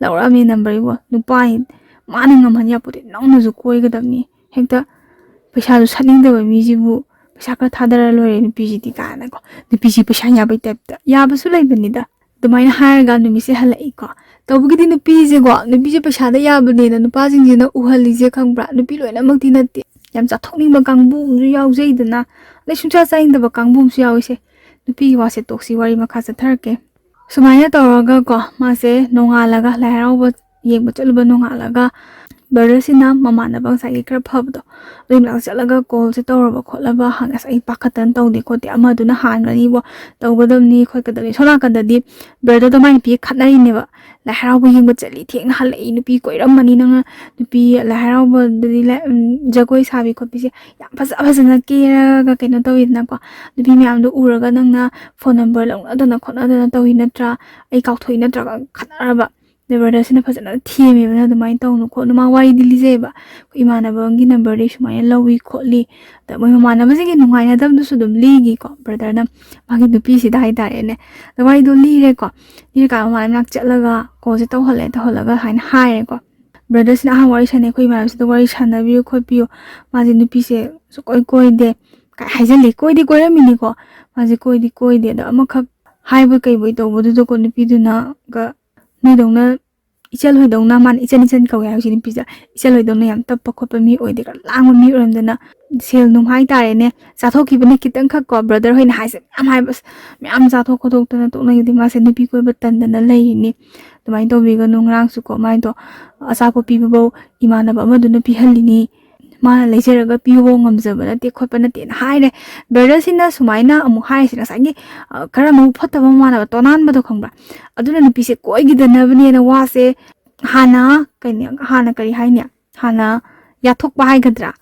ꯂꯧꯔꯛꯑꯃꯤ ꯅꯝꯕꯔꯤꯕꯣ ꯅꯨꯄꯥ ꯃꯥꯅ ꯉꯝꯍꯟ ꯌꯥꯄꯣꯠꯇꯦ ꯅꯪꯅꯁꯨ ꯀꯣꯏꯒꯗꯕꯅꯤ ꯍꯦꯛꯇ ꯄꯩꯁꯥꯁꯨ ꯁꯠꯅꯤꯡꯗꯕ ꯃꯤꯁꯤꯕꯨ ꯄꯩꯁꯥ ꯈꯔ ꯊꯥꯗꯔ ꯂꯣꯏꯔꯦ ꯅꯨꯄꯤꯁꯤꯗꯤ ꯀꯥꯏꯅꯀꯣ ꯅꯨꯄꯤꯁꯤ ꯄꯩꯁꯥ ꯌꯥꯕꯩ ꯇꯥꯏꯞꯇ ꯌꯥꯕꯁꯨ ꯂꯩꯕꯅꯤꯗ ꯑꯗꯨꯃꯥꯏꯅ ꯍꯥꯏꯔꯒ ꯅꯨꯃꯤꯠꯁꯦ ꯍꯜꯂꯛꯏꯀꯣ ꯇꯧꯕꯒꯤꯗꯤ ꯅꯨꯄꯤꯁꯦ ꯄꯩꯁꯥꯗ ꯌꯥꯕꯅꯦꯅ ꯅꯨꯄꯥꯁꯤꯡꯁꯤꯅ ꯎꯍꯜꯂꯤꯁꯦ ꯈꯪꯕ꯭ꯔꯥ ꯅꯨꯄꯤ ꯂꯣꯏꯅꯃꯛꯇꯤ ꯅꯠꯇꯦ ꯌꯥꯝ ꯆꯥꯊꯣꯛꯅꯤꯡꯕ ꯀꯥꯡꯕꯨ ꯑꯃꯁꯨ ꯌꯥꯎꯖꯩꯗꯅ ꯑꯗꯩ ꯁꯨꯡꯆꯥ ꯆꯥꯅꯤꯡꯗꯕ ꯀꯥꯡꯕꯨ ꯑꯃꯁꯨ ꯌꯥꯎꯏꯁꯦ ꯅꯨꯄꯤꯒꯤ ꯋꯥꯁꯦ ꯇꯣꯛꯁꯤ ꯋꯥꯔꯤ ꯃꯈꯥ ꯆꯠꯊꯔꯛꯀꯦ ꯁꯨꯃꯥꯏꯅ ꯇꯧꯔꯒ ꯀꯣ ꯃꯥꯁꯦ ꯅꯣꯡꯉꯥꯜꯂꯒ ꯂꯥꯏ ꯍꯔꯥꯎꯕ ꯌꯦꯡꯕ ꯆꯠꯂꯨꯕ ꯅꯣꯡꯉꯥꯜꯂꯒ ꯕ꯭ꯔꯗꯔꯁꯤꯅ ꯃꯃꯥꯟꯅꯕ ꯉꯁꯥꯏꯒꯤ ꯈꯔ ꯐꯕꯗꯣ ꯑꯗꯨꯏ ꯃꯅꯥꯛ ꯆꯠꯂꯒ ꯀꯣꯜꯁꯦ ꯇꯧꯔꯕ ꯈꯣꯠꯂꯕ ꯑꯁ ꯑꯩ ꯄꯥꯈꯠꯇꯅ ꯇꯧꯗꯦ ꯈꯣꯠꯇꯦ ꯑꯃꯗꯨꯅ ꯍꯥꯟꯒꯅꯤꯕꯣ ꯇꯧꯒꯗꯕꯅꯤ ꯈꯣꯠꯀꯗꯕꯅꯤ ꯁꯣꯝ ꯅꯥꯀꯟꯗꯗꯤ ꯕ꯭ꯔꯗꯔꯗꯣ ꯃꯥꯏ ꯅꯨꯄꯤ ꯈꯠꯅꯔꯤꯅꯦꯕ ꯂꯥꯏ ꯍꯔꯥꯎꯕ ꯌꯦꯡꯕ ꯆꯠꯂꯤ ꯊꯦꯡꯅ ꯍꯜꯂꯛꯏ ꯅꯨꯄꯤ ꯀꯣꯏꯔꯝꯃꯅꯤ ꯅꯪꯅ ꯅꯨꯄꯤ ꯂꯥꯏ ꯍꯔꯥꯎꯕꯗꯗꯤ ꯖꯒꯣꯏ ꯁꯥꯕꯤ ꯈꯣꯠꯄꯤꯁꯦ ꯌꯥꯝ ꯐꯖꯅ ꯀꯦꯔꯒ ꯀꯩꯅꯣ ꯇꯧꯋꯤꯗꯅꯀꯣ ꯅꯨꯄꯤ ꯃꯌꯥꯝꯗꯣ ꯎꯔꯒ ꯅꯪꯅ ꯐꯣꯟ ꯅꯝꯕꯔ ꯂꯧꯅꯗꯅ ꯈꯣꯠꯅꯗꯅ ꯇꯧꯋꯤ ꯅꯠꯇ꯭ꯔꯥ ꯑꯩ ꯀꯥꯎꯊꯣꯛꯏ ꯅꯠꯇ꯭ꯔꯒ ꯈꯠꯅꯔꯕ ꯕ꯭ꯔꯗꯔꯁꯤꯅ ꯐꯖꯅ ꯊꯦꯝꯃꯦꯕꯅ ꯑꯗꯨꯃꯥꯏꯅ ꯇꯧꯅꯨ ꯈꯣꯠꯅꯨ ꯃꯥ ꯋꯥꯔꯤꯗꯤ ꯂꯤꯖꯩꯑꯕ ꯏꯃꯥꯟꯅꯕ ꯑꯃꯒꯤ ꯅꯝꯕꯔꯗꯤ ꯁꯨꯃꯥꯏꯅ ꯂꯧꯏ ꯈꯣꯠꯂꯤ ꯑꯗ ꯃꯣꯏ ꯃꯃꯥꯟꯅꯕꯁꯤꯡꯒꯤ ꯅꯨꯡꯉꯥꯏꯅꯗꯕꯗꯨꯁꯨ ꯑꯗꯨꯝ ꯂꯤꯒꯤꯀꯣ ꯕ꯭ꯔꯗꯔꯅ ꯃꯥꯒꯤ ꯅꯨꯄꯤꯁꯤꯗ ꯍꯥꯏꯇꯥꯔꯦꯅꯦ ꯑꯗ ꯋꯥꯔꯤꯗꯣ ꯂꯤꯔꯦꯀꯣ ꯂꯤꯔꯀꯥꯟꯗ ꯃꯃꯥꯟꯅꯕ ꯃꯅꯥꯛ ꯆꯠꯂꯒ ꯀꯣꯜꯁꯦ ꯇꯧꯍꯜꯂꯒ ꯍꯥꯏꯅ ꯍꯥꯏꯔꯦꯀꯣ ꯕ꯭ꯔꯗꯔꯁꯤꯅ ꯑꯍꯥꯟꯕ ꯋꯥꯔꯤ ꯁꯥꯟꯅꯩ ꯑꯩꯈꯣꯏ ꯏꯃꯥꯟꯅꯕꯁꯤꯗ ꯋꯥꯔꯤ ꯁꯥꯟꯅꯕꯤꯌꯨ ꯈꯣꯠꯄꯤꯌꯨ ꯃꯥꯁꯦ ꯅꯨꯄꯤꯁꯦ ꯁꯨꯡꯀꯣꯏ ꯀꯣꯏꯗꯦ ꯍꯥꯏꯖꯤꯜꯂꯤ ꯀꯣꯏꯔꯝꯃꯤꯅꯤꯀꯣ ꯃꯥꯁꯦ ꯀꯣꯏꯗꯦ ꯑꯗꯣ ꯑꯃꯈꯛ ꯍꯥꯏꯕ ꯀꯩꯕꯣꯏ ꯇꯧꯕꯗꯨꯗꯀꯣ ꯅꯨꯄꯤꯗꯨꯅꯒ ꯅꯣꯏꯗꯧꯅ ꯏꯆꯜꯍꯣꯏꯗꯧꯅ ꯃꯥꯅ ꯏꯆꯟ ꯀꯧꯋꯦ ꯍꯥꯏꯕꯁꯤ ꯅꯨꯄꯤꯁꯦ ꯏꯆꯜꯍꯣꯏꯗꯧꯅ ꯌꯥꯝ ꯇꯞꯄ ꯈꯣꯠꯄ ꯃꯤ ꯑꯣꯏꯗꯦ ꯈꯔ ꯂꯥꯡꯕ ꯃꯤ ꯑꯣꯏꯔꯝꯗꯅ ꯁꯦꯜ ꯅꯨꯡ ꯍꯥꯏꯇꯥꯔꯦꯅꯦ ꯆꯥꯊꯣꯛꯈꯤꯕꯅꯤ ꯈꯤꯇꯪꯈꯛ ꯀꯣ ꯕ꯭ꯔꯗꯔ ꯍꯣꯏꯅ ꯍꯥꯏꯁꯦ ꯃꯌꯥꯝ ꯍꯥꯏꯕ ꯃꯌꯥꯝ ꯆꯥꯊꯣꯛ ꯈꯣꯠꯇꯣꯛꯇꯅ ꯇꯣꯛꯅꯈꯤꯕꯗꯤ ꯃꯥꯁꯦ ꯅꯨꯄꯤ ꯀꯣꯏꯕ ꯇꯟꯗꯅ ꯂꯩꯔꯤꯅꯤ ꯑꯗꯨꯃꯥꯏꯅ ꯇꯧꯕꯤꯒꯅꯨ ꯉꯔꯥꯡꯁꯨꯀꯣ ꯃꯥꯏꯗꯣ ꯑꯆꯥꯄꯣꯠ ꯄꯤꯕꯐꯧ ꯏꯃꯥꯟꯅꯕ ꯑꯃꯗꯨꯅ ꯄꯤꯍꯜꯂꯤꯅꯤ ꯃꯥꯅ ꯂꯩꯖꯔꯒ ꯄꯤꯌꯨꯐꯧ ꯉꯝꯖꯕ ꯅꯠꯇꯦ ꯈꯣꯠꯄ ꯅꯠꯇꯦꯅ ꯍꯥꯏꯔꯦ ꯕ꯭ꯔꯗꯔꯁꯤꯅ ꯁꯨꯃꯥꯏꯅ ꯑꯃꯨꯛ ꯍꯥꯏꯔꯤꯁꯦ ꯉꯁꯥꯏꯒꯤ ꯈꯔ ꯑꯃꯨꯛ ꯐꯠꯇꯕ ꯃꯃꯥꯟꯅꯕ ꯇꯣꯅꯥꯟꯕꯗꯣ ꯈꯪꯕ꯭ꯔꯥ ꯑꯗꯨꯅ ꯅꯨꯄꯤꯁꯦ ꯀꯣꯏꯈꯤꯗꯅꯕꯅꯦꯅ ꯋꯥꯁꯦ ꯍꯥꯟꯅ ꯀꯔꯤ ꯍꯥꯏꯅꯤ ꯍꯥꯟꯅ ꯌꯥꯊꯣꯛꯄ ꯍꯥꯏꯒꯗ꯭ꯔꯥ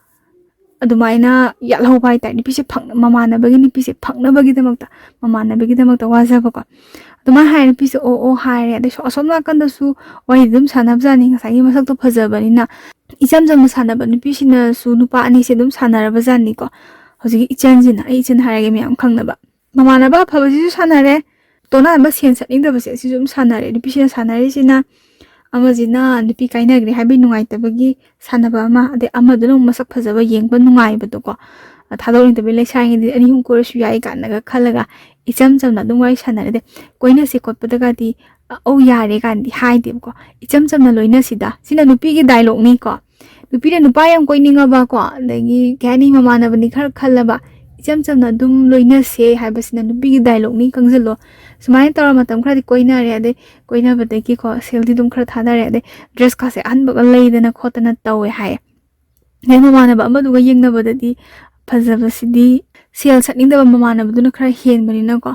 ꯑꯗꯨꯃꯥꯏꯅ ꯌꯥꯠꯍꯧꯕ ꯍꯥꯏꯇꯥꯔꯦ ꯅꯨꯄꯤꯁꯦ ꯃꯃꯥꯟꯅꯕꯒꯤ ꯅꯨꯄꯤꯁꯦ ꯃꯃꯥꯟꯅꯕꯒꯤꯗꯃꯛꯇ ꯋꯥꯖꯕꯀꯣ ꯑꯗꯨꯃꯥꯏꯅ ꯍꯥꯏꯔꯦ ꯅꯨꯄꯤꯁꯦ ꯑꯣ ꯍꯥꯏꯔꯦ ꯑꯗꯩ ꯑꯁꯣꯝ ꯅꯥꯀꯟꯗꯁꯨ ꯋꯥꯔꯤꯗꯤ ꯑꯗꯨꯝ ꯁꯥꯟꯅꯕꯖꯥꯠꯅꯤ ꯉꯁꯥꯏꯒꯤ ꯃꯁꯛꯇꯣ ꯐꯖꯕꯅꯤꯅ ꯏꯆꯝ ꯆꯝꯅ ꯁꯥꯟꯅꯕ ꯅꯨꯄꯤꯁꯤꯅꯁꯨ ꯅꯨꯄꯥ ꯑꯅꯤꯁꯦ ꯑꯗꯨꯝ ꯁꯥꯟꯅꯔꯕꯖꯥꯠꯅꯤꯀꯣ ꯍꯧꯖꯤꯛꯀꯤ ꯑꯩ ꯏꯆꯟ ꯍꯥꯏꯔꯒꯦ ꯃꯌꯥꯝ ꯈꯪꯅꯕ ꯃꯃꯥꯟꯅꯕ ꯑꯐꯕꯁꯤꯁꯨ ꯁꯥꯟꯅꯔꯦ ꯇꯣꯅꯥꯟꯕ ꯁꯦꯟ ꯆꯠꯅꯤꯡꯗꯕꯁꯦ ꯑꯁꯤꯁꯨ ꯑꯗꯨꯝ ꯁꯥꯟꯅꯔꯦ ꯅꯨꯄꯤꯁꯤꯅ ꯁꯥꯟꯅꯔꯤꯁꯤꯅ ꯑꯃꯁꯤꯅ ꯅꯨꯄꯤ ꯀꯥꯏꯅꯈ꯭ꯔꯦ ꯍꯥꯏꯕꯒꯤ ꯅꯨꯡꯉꯥꯏꯇꯕꯒꯤ ꯁꯥꯟꯅꯕ ꯑꯃ ꯑꯗꯩ ꯑꯃꯗꯨꯅ ꯑꯃꯨꯛ ꯃꯁꯛ ꯐꯖꯕ ꯌꯦꯡꯕ ꯅꯨꯡꯉꯥꯏꯕꯗꯣꯀꯣ ꯊꯥꯗꯣꯛꯅꯤꯡꯗꯕꯩ ꯂꯩꯁꯥꯔꯤꯉꯩꯗꯤ ꯑꯅꯤ ꯑꯍꯨꯝ ꯀꯣꯏꯔꯁꯨ ꯌꯥꯏ ꯀꯥꯏꯅꯒ ꯈꯜꯂꯒ ꯏꯆꯝ ꯆꯝꯅ ꯑꯗꯨꯝ ꯋꯥꯔꯤ ꯁꯥꯟꯅꯔꯦ ꯀꯣꯏꯅꯁꯤ ꯈꯣꯠꯄꯗꯒꯗꯤ ꯌꯥꯔꯦ ꯀꯥꯟꯗꯤ ꯍꯥꯏꯗꯦꯕꯀꯣ ꯏꯆꯝ ꯆꯝꯅ ꯂꯣꯏꯅꯁꯤꯗ ꯁꯤꯅ ꯅꯨꯄꯤꯒꯤ ꯗꯥꯏꯂꯣꯛꯅꯤꯀꯣ ꯅꯨꯄꯤꯅ ꯅꯨꯄꯥ ꯌꯥꯝ ꯀꯣꯏꯅꯤꯡꯉꯕꯀꯣ ꯑꯗꯒꯤ ꯀꯩ ꯍꯥꯏꯅꯤ ꯃꯃꯥꯟꯅꯕꯅꯤꯈꯔ ꯈꯜꯂꯕ ꯏꯆꯝ ꯆꯝꯅ ꯑꯗꯨꯝ ꯂꯣꯏꯅꯁꯦ ꯍꯥꯏꯕꯁꯤꯅ ꯅꯨꯄꯤꯒꯤ ꯗꯥꯏꯂꯣꯛꯅꯤ ꯈꯪꯖꯤꯜꯂꯣ ꯁꯨꯃꯥꯏꯅ ꯇꯧꯔ ꯃꯇꯝ ꯈꯔꯗꯤ ꯀꯣꯏꯅꯔꯦ ꯑꯗꯩ ꯀꯣꯏꯅꯕꯗꯒꯤꯀꯣ ꯁꯦꯜꯗꯤ ꯑꯗꯨꯝꯈꯔ ꯊꯥꯗꯔꯦ ꯑꯗꯩ ꯗ꯭ꯔꯦꯁꯀꯥꯁꯦ ꯑꯍꯟꯕꯒ ꯂꯩꯗꯅ ꯈꯣꯠꯇꯅ ꯇꯧꯋꯦ ꯍꯥꯏꯌꯦ ꯑꯗꯩ ꯃꯃꯥꯟꯅꯕ ꯑꯃꯗꯨꯒ ꯌꯦꯡꯅꯕꯗꯗꯤ ꯐꯖꯕꯁꯤꯗꯤ ꯁꯦꯜ ꯁꯠꯅꯤꯡꯗꯕ ꯃꯃꯥꯟꯅꯕꯗꯨꯅ ꯈꯔ ꯍꯦꯟꯕꯅꯤꯅꯀꯣ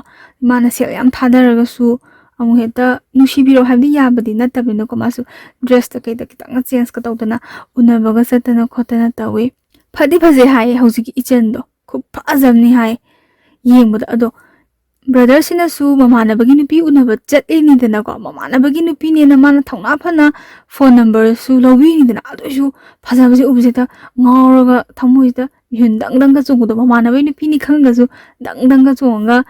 ꯃꯥꯅ ꯁꯦꯜ ꯌꯥꯝ ꯊꯥꯗꯔꯒꯁꯨ ꯑꯃꯨꯛ ꯍꯦꯛꯇ ꯅꯨꯡꯁꯤꯕꯤꯔꯣ ꯍꯥꯏꯕꯗꯤ ꯌꯥꯕꯗꯤ ꯅꯠꯇꯕꯅꯤꯅꯀꯣ ꯃꯥꯁꯨ ꯗ꯭ꯔꯦꯁꯇ ꯀꯩꯗ ꯈꯤꯇꯪ ꯆꯦꯟꯖꯀ ꯇꯧꯗꯅ ꯎꯅꯕꯒ ꯆꯠꯇꯅ ꯈꯣꯠꯇꯅ ꯇꯧꯋꯤ ꯐꯗꯤ ꯐꯖꯩ ꯍꯥꯏꯌꯦ ꯍꯧꯖꯤꯛꯀꯤ ꯏꯆꯟꯗꯣ ꯈꯨꯞ ꯐꯖꯕꯅꯤ ꯍꯥꯏ ꯌꯦꯡꯕꯗ ꯑꯗꯣ ꯕ꯭ꯔꯗꯔꯁꯤꯅꯁꯨ ꯃꯃꯥꯟꯅꯕꯒꯤ ꯅꯨꯄꯤ ꯎꯅꯕ ꯆꯠꯂꯤꯅꯤꯗꯅꯀꯣ ꯃꯃꯥꯟꯅꯕꯒꯤ ꯅꯨꯄꯤꯅꯦꯅ ꯃꯥꯅ ꯊꯧꯅꯥ ꯐꯅ ꯐꯣꯟ ꯅꯝꯕꯔꯁꯨ ꯂꯧꯕꯤꯔꯤꯅꯤꯗꯅ ꯑꯗꯨꯏꯁꯨ ꯐꯖꯕꯁꯦ ꯎꯕꯁꯤꯗ ꯉꯥꯎꯔꯒ ꯊꯃꯣꯏꯁꯤꯗ ꯃꯤꯍꯨꯟ ꯗꯪ ꯆꯣꯡꯕꯗꯣ ꯃꯃꯥꯟꯅꯕꯒꯤ ꯅꯨꯄꯤꯅꯤ ꯈꯪꯉꯒꯁꯨ ꯗꯪꯒ ꯆꯣꯡꯉꯒ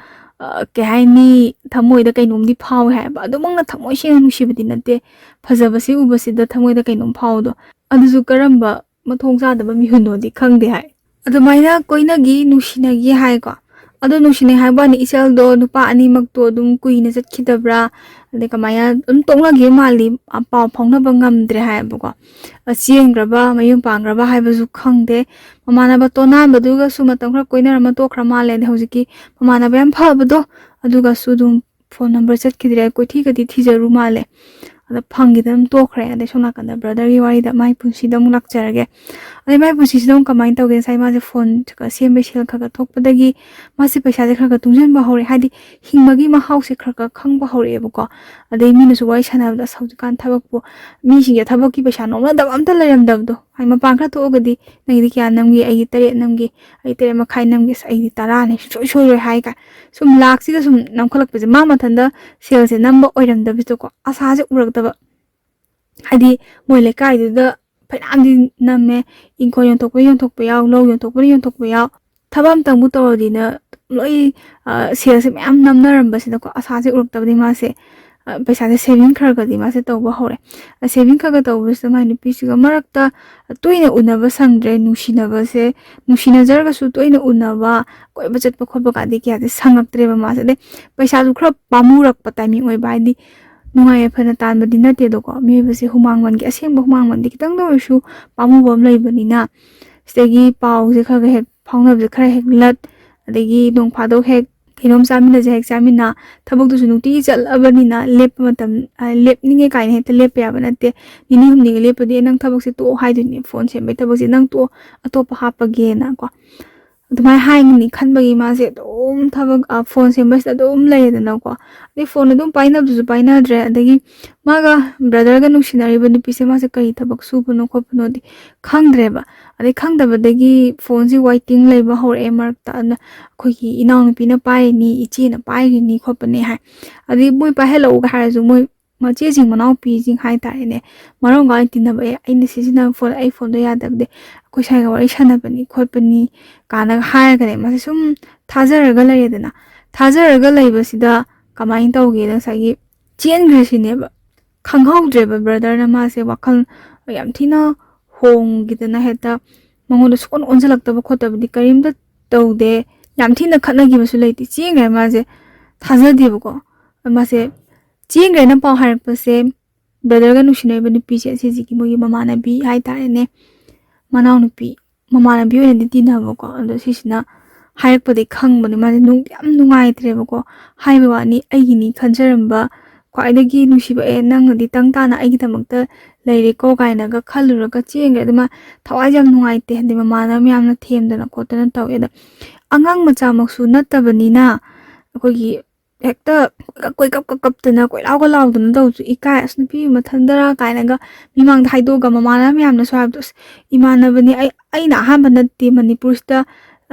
ꯀꯩ ꯍꯥꯏꯅꯤ ꯊꯃꯣꯏꯗ ꯀꯩꯅꯣꯝꯗꯤ ꯐꯥꯎꯋꯦ ꯍꯥꯏꯕ ꯑꯗꯨꯃꯛꯅ ꯊꯃꯣꯏ ꯁꯦꯡꯅ ꯅꯨꯡꯁꯤꯕꯗꯤ ꯅꯠꯇꯦ ꯐꯖꯕꯁꯤ ꯎꯕꯁꯤꯗ ꯊꯃꯣꯏꯗ ꯀꯩꯅꯣꯝ ꯐꯥꯎꯕꯗꯣ ꯑꯗꯨꯁꯨ ꯀꯔꯝꯕ ꯃꯊꯣꯡ ꯆꯥꯗꯕ ꯃꯤꯍꯨꯟꯅꯣꯗꯤ ꯈꯪꯗꯦ ꯍꯥꯏ ꯑꯗꯨꯃꯥꯏꯅ ꯀꯣꯏꯅꯒꯤ ꯅꯨꯡꯁꯤꯅꯒꯤ ꯍꯥꯏꯀꯣ ꯑꯗꯣ ꯅꯨꯡꯁꯤꯅꯩ ꯍꯥꯏꯕ ꯋꯥꯅꯤ ꯏꯆꯜꯗꯣ ꯅꯨꯄꯥ ꯑꯅꯤꯃꯛꯇꯣ ꯑꯗꯨꯝ ꯀꯨꯏꯅ ꯆꯠꯈꯤꯗꯕ꯭ꯔꯥ ꯑꯗꯩ ꯀꯃꯥꯏꯅ ꯑꯗꯨꯝ ꯇꯣꯛꯅꯈꯤꯕ ꯃꯥꯜꯂꯤ ꯄꯥꯎ ꯐꯥꯎꯅꯕ ꯉꯝꯗ꯭ꯔꯦ ꯍꯥꯏꯌꯦꯕꯀꯣ ꯆꯦꯟꯈ꯭ꯔꯕ ꯃꯌꯨꯝ ꯄꯥꯟꯈ꯭ꯔꯕ ꯍꯥꯏꯕꯁꯨ ꯈꯪꯗꯦ ꯃꯃꯥꯟꯅꯕ ꯇꯣꯅꯥꯟꯕꯗꯨꯒꯁꯨ ꯃꯇꯝ ꯈꯔ ꯀꯣꯏꯅꯔꯝꯃ ꯇꯣꯛꯈ꯭ꯔ ꯃꯥꯜꯂꯦ ꯑꯗꯩ ꯍꯧꯖꯤꯛꯀꯤ ꯃꯃꯥꯟꯅꯕ ꯌꯥꯝ ꯐꯕꯗꯣ ꯑꯗꯨꯒꯁꯨ ꯑꯗꯨꯝ ꯐꯣꯟ ꯅꯝꯕꯔ ꯆꯠꯈꯤꯗ꯭ꯔꯦ ꯀꯣꯏꯊꯤꯒꯗꯤ ꯊꯤꯖꯔꯨ ꯃꯥꯜꯂꯦ ꯑꯗ ꯐꯪꯈꯤꯗꯅ ꯇꯣꯛꯈ꯭ꯔꯦ ꯑꯗꯩ ꯁꯣꯝ ꯅꯥꯀꯟꯗ ꯕ꯭ꯔꯗꯔꯒꯤ ꯋꯥꯔꯤꯗ ꯃꯥꯏ ꯄꯨꯟꯁꯤꯗ ꯑꯃꯨꯛ ꯂꯥꯛꯆꯔꯒꯦ ꯑꯗꯩ ꯃꯥꯏ ꯄꯨꯟꯁꯤꯁꯤꯗ ꯑꯃꯨꯛ ꯀꯃꯥꯏꯅ ꯇꯧꯒꯦ ꯉꯁꯥꯏ ꯃꯥꯁꯦ ꯐꯣꯟ ꯁꯦꯝꯕꯩ ꯁꯦꯜ ꯈꯔ ꯊꯣꯛꯄꯗꯒꯤ ꯃꯥꯁꯦ ꯄꯩꯁꯥꯁꯦ ꯈꯔ ꯇꯨꯡꯁꯤꯟꯕ ꯍꯧꯔꯦ ꯍꯥꯏꯗꯤ ꯍꯤꯡꯕꯒꯤ ꯃꯍꯥꯎꯁꯦ ꯈꯔ ꯈꯪꯕ ꯍꯧꯔꯛꯑꯦꯕꯀꯣ ꯑꯗꯩ ꯃꯤꯅꯁꯨ ꯋꯥꯔꯤ ꯁꯥꯟꯅꯕꯗ ꯍꯧꯖꯤꯛꯀꯥꯟ ꯊꯕꯛꯄꯨ ꯃꯤꯁꯤꯡꯁꯦ ꯊꯕꯛꯀꯤ ꯄꯩꯁꯥ ꯅꯣꯛꯅꯗꯕ ꯑꯝꯇ ꯂꯩꯔꯝꯗꯕꯗꯣ ꯍꯥꯏ ꯃꯄꯥꯟ ꯈꯔ ꯊꯣꯛꯑꯒꯗꯤ ꯅꯪꯒꯤꯗꯤ ꯀꯌꯥ ꯅꯝꯒꯦ ꯑꯩꯒꯤ 9 ꯅꯝꯒꯦ ꯑꯩ 9.5 ꯅꯝꯒꯦ ꯑꯩꯗꯤ 10ꯅꯦ ꯁꯨꯡꯁꯣꯏ ꯁꯣꯏꯔꯣꯏ ꯍꯥꯏ ꯀꯥꯏ ꯁꯨꯝ ꯂꯥꯛꯁꯤꯗ ꯁꯨꯝ ꯅꯝꯈꯠꯂꯛꯄꯁꯦ ꯃꯥ ꯃꯊꯟꯇ ꯁꯦꯜꯁꯦ ꯅꯝꯕ ꯑꯣꯏꯔꯝꯗꯕꯁꯤꯗꯀꯣ ꯑꯁꯥꯁꯦ ꯎꯔꯛꯇꯕ ꯍꯥꯏꯗꯤ ꯃꯣꯏ ꯂꯩꯀꯥꯏꯗꯨꯗ ꯐꯅꯌꯥꯝꯗꯤ ꯅꯝꯃꯦ ꯏꯪꯈꯣꯜ ꯌꯣꯟꯊꯣꯛꯄ ꯌꯥꯎ ꯂꯧ ꯌꯣꯟꯊꯣꯛꯄ ꯌꯥꯎ ꯊꯕꯛ ꯑꯃꯇꯪꯕꯨ ꯇꯧꯔꯗꯤꯅ ꯂꯣꯏ ꯁꯦꯜꯁꯦ ꯃꯌꯥꯝ ꯅꯝꯅꯔꯝꯕꯁꯤꯗꯀꯣ ꯑꯁꯥꯁꯦ ꯎꯔꯛꯇꯕꯗꯤ ꯃꯥꯁꯦ ꯄꯩꯁꯥꯁꯦ ꯁꯦꯚꯤꯡ ꯈꯔꯒꯗꯤ ꯃꯥꯁꯦ ꯇꯧꯕ ꯍꯧꯔꯦ ꯁꯦꯚꯤꯡ ꯈꯔ ꯇꯧꯕꯁꯤꯗ ꯃꯥꯏ ꯅꯨꯄꯤꯁꯤꯒ ꯃꯔꯛꯇ ꯇꯣꯏꯅ ꯎꯅꯕ ꯁꯪꯗ꯭ꯔꯦ ꯅꯨꯡꯁꯤꯅꯖꯔꯒꯁꯨ ꯇꯣꯏꯅ ꯎꯅꯕ ꯀꯣꯏꯕ ꯆꯠꯄ ꯈꯣꯠꯄ ꯀꯥꯟꯗꯤ ꯀꯌꯥꯗꯤ ꯁꯪꯉꯛꯇ꯭ꯔꯦꯕ ꯃꯥꯁꯦ ꯑꯗꯩ ꯄꯩꯁꯥꯁꯨ ꯈꯔ ꯄꯥꯝꯃꯨꯔꯛꯄ ꯇꯥꯏꯃꯤꯡ ꯑꯣꯏꯕ ꯍꯥꯏꯗꯤ ꯅꯨꯡꯉꯥꯏ ꯌꯥꯏꯐꯅ ꯇꯥꯟꯕꯗꯤ ꯅꯠꯇꯦꯗꯀꯣ ꯃꯤꯑꯣꯏꯕꯁꯦ ꯍꯨꯃꯥꯡꯃꯟꯒꯤ ꯑꯁꯦꯡꯕ ꯍꯨꯃꯥꯡꯃꯟꯗꯤ ꯈꯤꯇꯪꯗ ꯑꯣꯏꯔꯁꯨ ꯄꯥꯝꯃꯨꯕ ꯑꯃ ꯂꯩꯕꯅꯤꯅ ꯁꯤꯗꯒꯤ ꯄꯥꯎꯁꯦ ꯈꯔ ꯍꯦꯛ ꯐꯥꯎꯅꯕꯁꯦ ꯈꯔ ꯍꯦꯛ ꯂꯠ ꯑꯗꯒꯤ ꯅꯣꯡ ꯐꯥꯗꯣꯛ ꯍꯦꯛ ꯀꯩꯅꯣꯝ ꯆꯥꯃꯤꯟꯅꯁꯦ ꯍꯦꯛ ꯆꯥꯃꯤꯟꯅ ꯊꯕꯛꯇꯨꯁꯨ ꯅꯨꯡꯇꯤꯒꯤ ꯆꯠꯂꯕꯅꯤꯅ ꯂꯦꯞꯄ ꯃꯇꯝ ꯂꯦꯞꯅꯤꯡꯉꯦ កាꯏꯅ ꯍꯦꯛꯇ ꯂꯦꯞꯄ ꯌꯥꯕ ꯅꯠꯇꯦ ꯅꯤꯅꯤ ꯍꯨꯝꯅꯤꯒ ꯂꯦꯞꯄꯗꯤ ꯅꯪ ꯊꯕꯛꯁꯦ ꯇꯣꯛꯑꯣ ꯍꯥꯏꯗꯣꯏꯅꯦ ꯐꯣꯟ ꯁꯦꯝꯕꯩ ꯊꯕꯛꯁꯦ ꯅꯪ ꯇꯣꯛꯑꯣ ꯑꯇꯣꯞꯄ ꯍꯥꯞꯄꯒꯦꯅ ꯀꯣ ꯑꯗꯨꯃꯥꯏꯅ ꯍꯥꯏꯒꯅꯤ ꯈꯟꯕꯒꯤ ꯃꯥꯁꯦ ꯑꯗꯨꯝ ꯊꯕꯛ ꯐꯣꯟ ꯁꯦꯝꯕꯁꯤꯗ ꯑꯗꯨꯝ ꯂꯩꯔꯦꯗꯅꯀꯣ ꯑꯗꯩ ꯐꯣꯟ ꯑꯗꯨꯝ ꯄꯥꯏꯅꯕꯗꯨꯁꯨ ꯄꯥꯏꯅꯗ꯭ꯔꯦ ꯑꯗꯒꯤ ꯃꯥꯒ ꯕ꯭ꯔꯗꯔꯒ ꯅꯨꯡꯁꯤꯅꯔꯤꯕ ꯅꯨꯄꯤꯁꯦ ꯃꯥꯁꯦ ꯀꯔꯤ ꯊꯕꯛ ꯁꯨꯕꯅꯣ ꯈꯣꯠꯄꯅꯣꯗꯤ ꯈꯪꯗ꯭ꯔꯦꯕ ꯑꯗꯩ ꯈꯪꯗꯕꯗꯒꯤ ꯐꯣꯟꯁꯤ ꯋꯥꯏꯇꯤꯡ ꯂꯩꯕ ꯍꯧꯔꯛꯑꯦ ꯃꯔꯛꯇ ꯑꯗꯨꯅ ꯑꯩꯈꯣꯏꯒꯤ ꯏꯅꯥꯎꯅꯨꯄꯤꯅ ꯄꯥꯏꯔꯤꯅꯤ ꯏꯆꯦꯅ ꯄꯥꯏꯔꯤꯅꯤ ꯈꯣꯠꯄꯅꯦ ꯍꯥꯏ ꯑꯗꯩ ꯃꯣꯏ ꯄꯥꯏꯍꯜꯂꯛꯎꯒ ꯍꯥꯏꯔꯁꯨ ꯃꯣꯏ ꯃꯆꯦꯁꯤꯡ ꯃꯅꯥꯎꯄꯤꯁꯤꯡ ꯍꯥꯏꯇꯥꯔꯦꯅꯦ ꯃꯔꯝꯒ ꯇꯤꯟꯅꯕ ꯑꯩꯅ ꯁꯤꯖꯤꯟꯅꯕ ꯐꯣꯟ ꯑꯩ ꯐꯣꯟꯗꯣ ꯌꯥꯗꯕꯗꯤ ꯑꯩꯈꯣꯏ ꯁꯥꯏꯒ ꯋꯥꯔꯤ ꯁꯥꯟꯅꯕꯅꯤ ꯈꯣꯠꯄꯅꯤ ꯀꯥꯟꯅꯒ ꯍꯥꯏꯔꯒꯅꯦ ꯃꯥꯁꯦ ꯁꯨꯝ ꯊꯥꯖꯔꯒ ꯂꯩꯔꯦꯗꯅ ꯊꯥꯖꯔꯒ ꯂꯩꯕꯁꯤꯗ ꯀꯃꯥꯏꯅ ꯇꯧꯒꯦꯗ ꯉꯁꯥꯏꯒꯤ ꯆꯦꯟꯈ꯭ꯔꯁꯤꯅꯦꯕ ꯈꯪꯍꯧꯗ꯭ꯔꯦꯕ ꯕ꯭ꯔꯗꯔꯅ ꯃꯥꯁꯦ ꯋꯥꯈꯜ ꯌꯥꯝ ꯊꯤꯅ ꯍꯣꯡꯈꯤꯗꯅ ꯍꯦꯛꯇ ꯃꯉꯣꯟꯗ ꯁꯨꯛꯑꯣꯟ ꯑꯣꯟꯁꯤꯜꯂꯛꯇꯕ ꯈꯣꯠꯇꯕꯗꯤ ꯀꯔꯤꯝꯇ ꯇꯧꯗꯦ ꯌꯥꯝ ꯊꯤꯅ ꯈꯠꯅꯈꯤꯕꯁꯨ ꯂꯩꯇꯦ ꯆꯦꯡꯈ꯭ꯔꯦ ꯃꯥꯁꯦ ꯊꯥꯖꯗꯦꯕꯀꯣ ꯃꯥꯁꯦ ꯆꯦꯡꯈ꯭ꯔꯦꯅ ꯄꯥꯎ ꯍꯥꯏꯔꯛꯄꯁꯦ ꯕ꯭ꯔꯗꯔꯒ ꯅꯨꯡꯁꯤꯅꯔꯤꯕ ꯅꯨꯄꯤꯁꯦ ꯑꯁꯤꯁꯤꯒꯤ ꯃꯣꯏꯒꯤ ꯃꯃꯥꯟꯅꯕꯤ ꯍꯥꯏꯇꯥꯔꯦꯅꯦ ꯃꯅꯥꯎꯅꯨꯄꯤ ꯃꯃꯥꯟꯅꯕꯤ ꯑꯣꯏꯅꯗꯤ ꯇꯤꯟꯅꯕꯀꯣ ꯑꯗꯣ ꯁꯤꯁꯤꯅ ꯍꯥꯏꯔꯛꯄꯗꯒꯤ ꯈꯪꯕꯅꯦ ꯃꯥꯁꯦ ꯌꯥꯝ ꯅꯨꯡꯉꯥꯏꯇ꯭ꯔꯦꯕꯀꯣ ꯍꯥꯏꯕ ꯋꯥꯅꯤ ꯑꯩꯒꯤꯅꯤ ꯈꯟꯖꯔꯝꯕ ꯈ꯭ꯋꯥꯏꯗꯒꯤ ꯅꯨꯡꯁꯤꯕ ꯅꯪꯅꯗꯤ ꯇꯪ ꯇꯥꯅ ꯑꯩꯒꯤꯗꯃꯛꯇ ꯂꯩꯔꯦꯀꯣ ꯀꯥꯏꯅꯒ ꯈꯜꯂꯨꯔꯒ ꯆꯦꯡꯈ꯭ꯔꯦ ꯑꯗꯨꯃ ꯊꯋꯥꯏꯁꯦ ꯌꯥꯝ ꯅꯨꯡꯉꯥꯏꯇꯦ ꯍꯥꯏꯗꯤ ꯃꯃꯥꯟꯅꯕ ꯌꯥꯝꯅ ꯊꯦꯝꯗꯅ ꯈꯣꯠꯇꯅ ꯇꯧꯋꯦ ꯑꯗ ꯑꯉꯥꯡ ꯃꯆꯥꯃꯛꯁꯨ ꯅꯠꯇꯕꯅꯤꯅ ꯑꯩꯈꯣꯏꯒꯤ ꯍꯦꯛꯇ ꯀꯣꯏꯀꯞ ꯀꯞꯇꯅ ꯀꯣꯏꯂꯥꯎꯒ ꯂꯥꯎꯗꯅ ꯇꯧꯕꯁꯨ ꯏꯀꯥꯏ ꯑꯁ ꯅꯨꯄꯤ ꯃꯊꯟꯗꯔꯥ ꯀꯥꯏꯅꯒ ꯃꯤꯃꯥꯡꯗ ꯍꯥꯏꯗꯣꯛꯑꯒ ꯃꯃꯥꯟꯅꯕ ꯃꯌꯥꯝꯅꯁꯨ ꯍꯥꯏꯕꯗꯣ ꯑꯁ ꯏꯃꯥꯟꯅꯕꯅꯤ ꯑꯩꯅ ꯑꯍꯥꯟꯕ ꯅꯠꯇꯦ ꯃꯅꯤꯄꯨꯔꯁꯤꯗ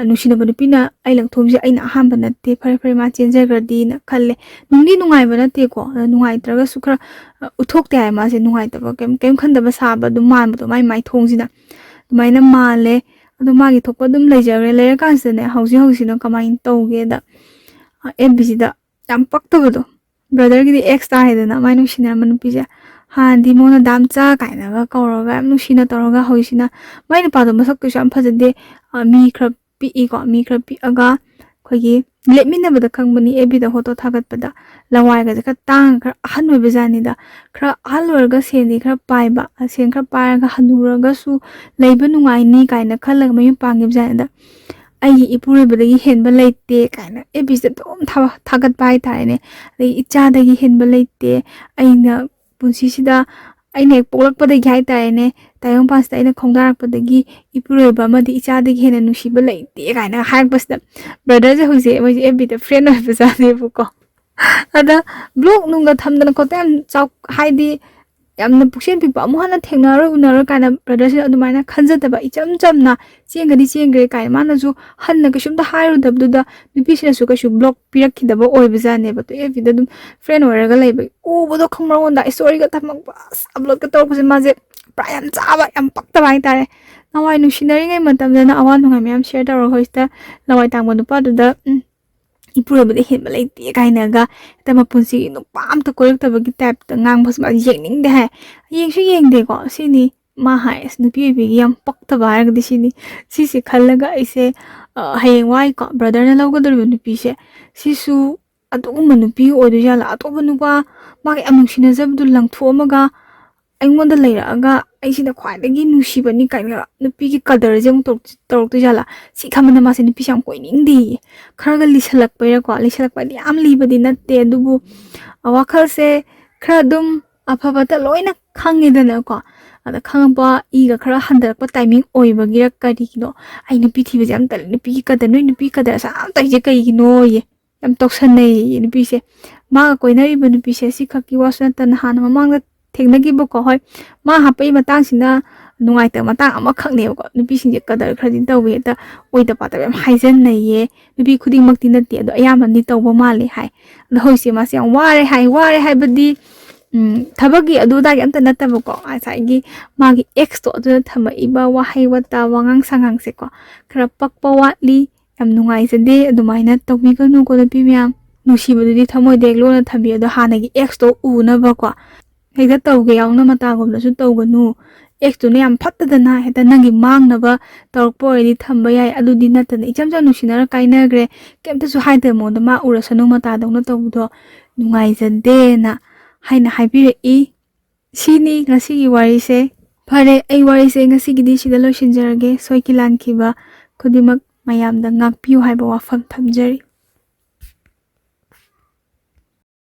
ꯅꯨꯡꯁꯤꯅꯕ ꯅꯨꯄꯤꯅ ꯑꯩ ꯂꯪꯊꯣꯛꯏꯁꯦ ꯑꯩꯅ ꯑꯍꯥꯟꯕ ꯅꯠꯇꯦ ꯐꯔꯦ ꯃꯥ ꯆꯦꯟꯖꯈ꯭ꯔꯗꯤꯅ ꯈꯜꯂꯦ ꯅꯨꯡꯗꯤ ꯅꯨꯡꯉꯥꯏꯕ ꯅꯠꯇꯦꯀꯣ ꯅꯨꯡꯉꯥꯏꯇ꯭ꯔꯒꯁꯨ ꯈꯔ ꯎꯠꯊꯣꯛꯇꯦ ꯍꯥꯏ ꯃꯥꯁꯦ ꯅꯨꯡꯉꯥꯏꯇꯕ ꯀꯩꯝ ꯈꯟꯗꯕ ꯁꯥꯕ ꯑꯗꯨꯝ ꯃꯥꯟꯕꯗꯣ ꯃꯥꯏ ꯃꯥꯏꯊꯣꯡꯁꯤꯅ ꯑꯗꯨꯃꯥꯏꯅ ꯃꯥꯜꯂꯦ ꯑꯗꯣ ꯃꯥꯒꯤ ꯊꯣꯛꯄ ꯑꯗꯨꯝ ꯂꯩꯖꯈ꯭ꯔꯦ ꯂꯩꯔꯀꯥꯟꯁꯤꯗꯅꯦ ꯍꯧꯖꯤꯛꯁꯤꯅ ꯀꯃꯥꯏꯅ ꯇꯧꯒꯦꯗ ꯑꯦꯐ.ꯕꯤ.ꯁꯤꯗ ꯌꯥꯝ ꯄꯛꯇꯕꯗꯣ ꯕ꯭ꯔꯗꯔꯒꯤꯗꯤ ꯑꯦꯛꯁ ꯇꯥꯔꯦꯗꯅ ꯃꯥꯏ ꯅꯨꯡꯁꯤꯅꯔꯝꯕ ꯅꯨꯄꯤꯁꯦ ꯍꯥꯟꯅꯗꯤ ꯃꯉꯣꯟꯗ ꯗꯥꯝꯆꯥ ꯀꯥꯏꯅꯒ ꯀꯧꯔꯒ ꯌꯥꯝ ꯅꯨꯡꯁꯤꯅ ꯇꯧꯔꯒ ꯍꯧꯖꯤꯛꯁꯤꯅ ꯃꯥꯏ ꯅꯨꯄꯥꯗꯣ ꯃꯁꯛꯇꯨꯁꯨ ꯌꯥꯝ ꯐꯖꯗꯦ ꯃꯤ ꯈꯔ ꯄꯤꯛꯏꯀꯣ ꯃꯤ ꯈꯔ ꯄꯤꯛꯑꯒ ꯑꯩꯈꯣꯏꯒꯤ ꯂꯦꯞꯃꯤꯟꯅꯕꯗ ꯈꯪꯕꯅꯤ ꯑꯦꯐ.ꯕꯤ.ꯗ ꯐꯣꯇꯣ ꯊꯥꯒꯠꯄꯗ ꯂꯋꯥꯏꯒꯁꯦ ꯈꯔ ꯇꯥꯡꯉꯒ ꯈꯔ ꯑꯍꯟ ꯑꯣꯏꯕ ꯖꯥꯠꯅꯤꯗ ꯈꯔ ꯑꯍꯜ ꯑꯣꯏꯔꯒ ꯁꯦꯟꯗꯤ ꯈꯔ ꯄꯥꯏꯕ ꯁꯦꯟ ꯈꯔ ꯄꯥꯏꯔꯒ ꯍꯟꯅꯨꯔꯒꯁꯨ ꯂꯩꯕ ꯅꯨꯡꯉꯥꯏꯅꯤ ꯀꯥꯏꯅ ꯈꯜꯂꯒ ꯃꯌꯨꯝ ꯄꯥꯟꯈꯤꯕ ꯖꯥꯠꯅꯤꯗ ꯑꯩꯒꯤ ꯏꯄꯨꯔꯣꯏꯕꯗꯒꯤ ꯍꯦꯟꯕ ꯂꯩꯇꯦ ꯀꯥꯏꯅ ꯑꯦꯐ.ꯕꯤ.ꯁꯤꯗ ꯑꯗꯨꯝ ꯊꯥꯒꯠꯄ ꯍꯥꯏꯇꯥꯔꯦꯅꯦ ꯑꯗꯒꯤ ꯏꯆꯥꯗꯒꯤ ꯍꯦꯟꯕ ꯂꯩꯇꯦ ꯑꯩꯅ ꯄꯨꯟꯁꯤꯁꯤꯗ ꯑꯩꯅ ꯍꯦꯛ ꯄꯣꯛꯂꯛꯄꯗꯒꯤ ꯍꯥꯏꯇꯥꯔꯦꯅꯦ ꯇꯥꯏꯕꯪꯄꯥꯟꯁꯤꯗ ꯑꯩꯅ ꯈꯣꯡꯗꯥꯔꯛꯄꯗꯒꯤ ꯏꯄꯨꯔꯣꯏꯕ ꯑꯃꯗꯤ ꯏꯆꯥꯗꯒꯤ ꯍꯦꯟꯅ ꯅꯨꯡꯁꯤꯕ ꯂꯩꯇꯦ ꯀꯥꯏꯅ ꯍꯥꯏꯔꯛꯄꯁꯤꯗ ꯕ꯭ꯔꯗꯔꯁꯦ ꯍꯧꯖꯤꯛ ꯃꯣꯏꯁꯦ ꯑꯦꯐ.ꯕꯤ.ꯗ ꯐ꯭ꯔꯦꯟ ꯑꯣꯏꯕꯖꯥꯠꯅꯦꯕꯀꯣ ꯑꯗ ꯕ꯭ꯂꯣꯛ ꯅꯨꯡꯒ ꯊꯝꯗꯅ ꯈꯣꯠꯇꯅ ꯌꯥꯝ ꯍꯥꯏꯗꯤ ꯌꯥꯝꯅ ꯄꯨꯛꯆꯦꯜ ꯄꯤꯛꯄ ꯑꯃꯨꯛ ꯍꯟꯅ ꯊꯦꯡꯅꯔꯣꯏ ꯎꯅꯔꯣꯏ ꯀꯥꯏꯅ ꯕ꯭ꯔꯗꯔꯁꯤꯅ ꯑꯗꯨꯃꯥꯏꯅ ꯈꯟꯖꯗꯕ ꯏꯆꯝ ꯆꯝꯅ ꯆꯦꯟꯈ꯭ꯔꯗꯤ ꯆꯦꯟꯈ꯭ꯔꯦ ꯀꯥꯏꯅ ꯃꯥꯅꯁꯨ ꯍꯟꯅ ꯀꯩꯁꯨꯝꯇ ꯍꯥꯏꯔꯨꯗꯕꯗꯨꯗ ꯅꯨꯄꯤꯁꯤꯅꯁꯨ ꯀꯩꯁꯨ ꯕ꯭ꯂꯣꯛ ꯄꯤꯔꯛꯈꯤꯗꯕ ꯑꯣꯏꯕꯖꯥꯠꯅꯦꯕ ꯑꯗꯣ ꯑꯦꯐ.ꯕꯤ.ꯗ ꯑꯗꯨꯝ ꯐ꯭ꯔꯦꯟ ꯑꯣꯏꯔꯒ ꯂꯩꯕꯒꯤ ꯎꯕꯗꯣ ꯈꯪꯕꯉꯣꯟꯗ ꯏꯁꯇꯣꯔꯤꯒ ꯊꯝꯃꯛꯄ ꯑꯁ ꯑꯞꯂꯣꯗꯀ ꯇꯧꯔꯛꯄꯁꯦ ꯃꯥꯁꯦ ꯄꯨꯔꯥ ꯌꯥꯝ ꯆꯥꯕ ꯌꯥꯝ ꯄꯛꯇꯕ ꯍꯥꯏꯇꯥꯔꯦ ꯅꯍꯥꯟꯋꯥꯏ ꯅꯨꯡꯁꯤꯅꯔꯤꯉꯩ ꯃꯇꯝꯗꯅ ꯑꯋꯥ ꯅꯨꯡꯉꯥꯏ ꯃꯌꯥꯝ ꯁꯦꯌꯔ ꯇꯧꯔꯒ ꯍꯧꯖꯤꯛꯇ ꯂꯋꯥꯏ ꯇꯥꯡꯕ ꯅꯨꯄꯥꯗꯨꯗ ꯏꯄꯨꯔꯣꯏꯕꯗ ꯍꯦꯟꯕ ꯂꯩꯇꯦ ꯀꯥꯏꯅꯒ ꯍꯦꯛꯇ ꯃꯄꯨꯟꯁꯤꯒꯤ ꯅꯨꯄꯥ ꯑꯝꯇ ꯀꯣꯏꯔꯛꯇꯕꯒꯤ ꯇꯥꯏꯞꯇ ꯉꯥꯡꯕꯁꯨ ꯃꯥꯗꯤ ꯌꯦꯡꯅꯤꯡꯗꯦ ꯍꯥꯏ ꯌꯦꯡꯁꯨ ꯌꯦꯡꯗꯦꯀꯣ ꯁꯤꯅꯤ ꯃꯥ ꯍꯥꯏ ꯑꯁ ꯅꯨꯄꯤ ꯑꯣꯏꯕꯤꯒꯤ ꯌꯥꯝ ꯄꯛꯇꯕ ꯍꯥꯏꯔꯒꯗꯤ ꯁꯤꯅꯤ ꯁꯤꯁꯦ ꯈꯜꯂꯒ ꯑꯩꯁꯦ ꯍꯌꯦꯡꯋꯥꯏꯀꯣ ꯕ꯭ꯔꯗꯔꯅ ꯂꯧꯒꯗꯧꯔꯤꯕ ꯅꯨꯄꯤꯁꯦ ꯁꯤꯁꯨ ꯑꯗꯨꯒꯨꯝꯕ ꯅꯨꯄꯤ ꯑꯣꯏꯗꯣꯏꯖꯥꯠꯂꯥ ꯑꯇꯣꯞꯄ ꯅꯨꯄꯥ ꯃꯥꯒ ꯌꯥꯝ ꯅꯨꯡꯁꯤꯅꯖꯕꯗꯨ ꯂꯪꯊꯣꯛꯑꯝꯃꯒ ꯑꯩꯉꯣꯟꯗ ꯂꯩꯔꯛꯑꯒ ꯑꯩꯁꯤꯅ ꯈ꯭ꯋꯥꯏꯗꯒꯤ ꯅꯨꯡꯁꯤꯕꯅꯤ ꯀꯥꯏꯅ ꯅꯨꯄꯤꯒꯤ ꯀꯗꯔꯁꯦ ꯑꯃꯨꯛ ꯇꯧꯔꯛꯇꯣꯏꯖꯥꯠꯂꯥ ꯁꯤ ꯈꯟꯕꯗ ꯃꯥꯁꯦ ꯅꯨꯄꯤꯁꯦ ꯌꯥꯝ ꯀꯣꯏꯅꯤꯡꯗꯦꯌꯦ ꯈꯔꯒ ꯂꯤꯁꯜꯂꯛꯄꯩꯔꯀꯣ ꯂꯤꯁꯜꯂꯛꯄꯗꯤ ꯌꯥꯝ ꯂꯤꯕꯗꯤ ꯅꯠꯇꯦ ꯑꯗꯨꯕꯨ ꯋꯥꯈꯜꯁꯦ ꯈꯔ ꯑꯗꯨꯝ ꯑꯐꯕꯇ ꯂꯣꯏꯅ ꯈꯪꯉꯦꯗꯅꯀꯣ ꯑꯗ ꯈꯪꯉꯛꯄ ꯏꯒ ꯈꯔ ꯍꯟꯊꯔꯛꯄ ꯇꯥꯏꯃꯤꯡ ꯑꯣꯏꯕꯒꯤꯔ ꯀꯔꯤꯒꯤꯅꯣ ꯑꯩ ꯅꯨꯄꯤ ꯊꯤꯕꯁꯦ ꯌꯥꯝ ꯇꯜꯂꯦ ꯅꯨꯄꯤꯒꯤ ꯀꯗꯔ ꯅꯣꯏ ꯅꯨꯄꯤ ꯀꯗꯔ ꯑꯁꯥ ꯌꯥꯝ ꯇꯧꯔꯤꯁꯦ ꯀꯩꯒꯤꯅꯣꯌꯦ ꯌꯥꯝ ꯇꯧꯁꯟꯅꯩꯌꯦ ꯅꯨꯄꯤꯁꯦ ꯃꯥꯒ ꯀꯣꯏꯅꯔꯤꯕ ꯅꯨꯄꯤꯁꯦ ꯁꯤꯈꯛꯀꯤ ꯋꯥꯁꯨ ꯅꯠꯇꯅ ꯍꯥꯟꯅ ꯃꯃꯥꯡꯗ ꯊꯦꯡꯅꯈꯤꯕꯀꯣ ꯍꯣꯏ ꯃꯥ ꯍꯥꯞꯄꯛꯏ ꯃꯇꯥꯡꯁꯤꯅ ꯅꯨꯡꯉꯥꯏꯇꯕ ꯃꯇꯥꯡ ꯑꯃꯈꯛꯅꯦꯕꯀꯣ ꯅꯨꯄꯤꯁꯤꯡꯁꯦ ꯀꯗꯔ ꯈꯔꯗꯤ ꯇꯧꯋꯦ ꯍꯦꯛꯇ ꯑꯣꯏꯗ ꯄꯥꯗꯕ ꯌꯥꯝ ꯍꯥꯏꯖꯟꯅꯩꯌꯦ ꯅꯨꯄꯤ ꯈꯨꯗꯤꯡꯃꯛꯇꯤ ꯅꯠꯇꯦ ꯑꯗꯣ ꯑꯌꯥꯝꯕꯅꯗꯤ ꯇꯧꯕ ꯃꯥꯜꯂꯦ ꯍꯥꯏ ꯑꯗꯣ ꯍꯧꯖꯤꯛꯁꯦ ꯃꯥꯁꯦ ꯌꯥꯝ ꯋꯥꯔꯦ ꯍꯥꯏꯕꯗꯤ ꯊꯕꯛꯀꯤ ꯑꯗꯨꯗꯥꯒꯤ ꯑꯝꯇ ꯅꯠꯇꯕꯀꯣ ꯉꯁꯥꯏꯒꯤ ꯃꯥꯒꯤ ꯑꯦꯛꯁꯇꯣ ꯑꯗꯨꯅ ꯊꯝꯃꯛꯏꯕ ꯋꯥꯍꯩ ꯋꯥꯇꯥ ꯋꯥꯉꯥꯡ ꯁꯉꯥꯡꯁꯦꯀꯣ ꯈꯔ ꯄꯛꯄ ꯋꯥꯠꯂꯤ ꯌꯥꯝ ꯅꯨꯡꯉꯥꯏꯖꯗꯦ ꯑꯗꯨꯃꯥꯏꯅ ꯇꯧꯕꯤꯒꯅꯨꯀꯣ ꯅꯨꯄꯤ ꯃꯌꯥꯝ ꯅꯨꯡꯁꯤꯕꯗꯨꯗꯤ ꯊꯃꯣꯏꯗ ꯍꯦꯛ ꯂꯣꯟꯅ ꯊꯝꯕꯤ ꯑꯗꯣ ꯍꯥꯟꯅꯒꯤ ꯑꯦꯛꯁꯇꯣ ꯎꯅꯕꯀꯣ ꯍꯦꯛꯇ ꯇꯧꯒꯦ ꯌꯥꯎꯅ ꯃꯇꯥꯒꯨꯝꯕꯗꯁꯨ ꯇꯧꯒꯅꯨ ꯑꯦꯛꯁꯇꯨꯅ ꯌꯥꯝ ꯐꯠꯇꯗꯅ ꯍꯦꯛꯇ ꯅꯪꯒꯤ ꯃꯥꯡꯅꯕ ꯇꯧꯔꯛꯄ ꯑꯣꯏꯔꯗꯤ ꯊꯝꯕ ꯌꯥꯏ ꯑꯗꯨꯗꯤ ꯅꯠꯇꯅ ꯏꯆꯝ ꯆꯝ ꯅꯨꯡꯁꯤꯅꯔ ꯀꯥꯏꯅꯈ꯭ꯔꯦ ꯀꯩꯝꯇꯁꯨ ꯍꯥꯏꯗꯕ ꯃꯉꯣꯟꯗ ꯃꯥ ꯎꯔꯁꯅꯨ ꯃꯇꯥꯗꯧꯅ ꯇꯧꯕꯗꯣ ꯅꯨꯡꯉꯥꯏꯖꯗꯦꯅ ꯍꯥꯏꯅ ꯍꯥꯏꯕꯤꯔꯛꯏ ꯁꯤꯅꯤ ꯉꯁꯤꯒꯤ ꯋꯥꯔꯤꯁꯦ ꯐꯔꯦ ꯑꯩ ꯋꯥꯔꯤꯁꯦ ꯉꯁꯤꯒꯤꯗꯤ ꯁꯤꯗ ꯂꯣꯏꯁꯤꯟꯖꯔꯒꯦ ꯁꯣꯏꯈꯤ ꯂꯥꯟꯈꯤꯕ ꯈꯨꯗꯤꯡꯃꯛ ꯃꯌꯥꯝꯗ ꯉꯥꯛꯄꯤꯌꯨ ꯍꯥꯏꯕ ꯋꯥꯐꯝ ꯊꯝꯖꯔꯤ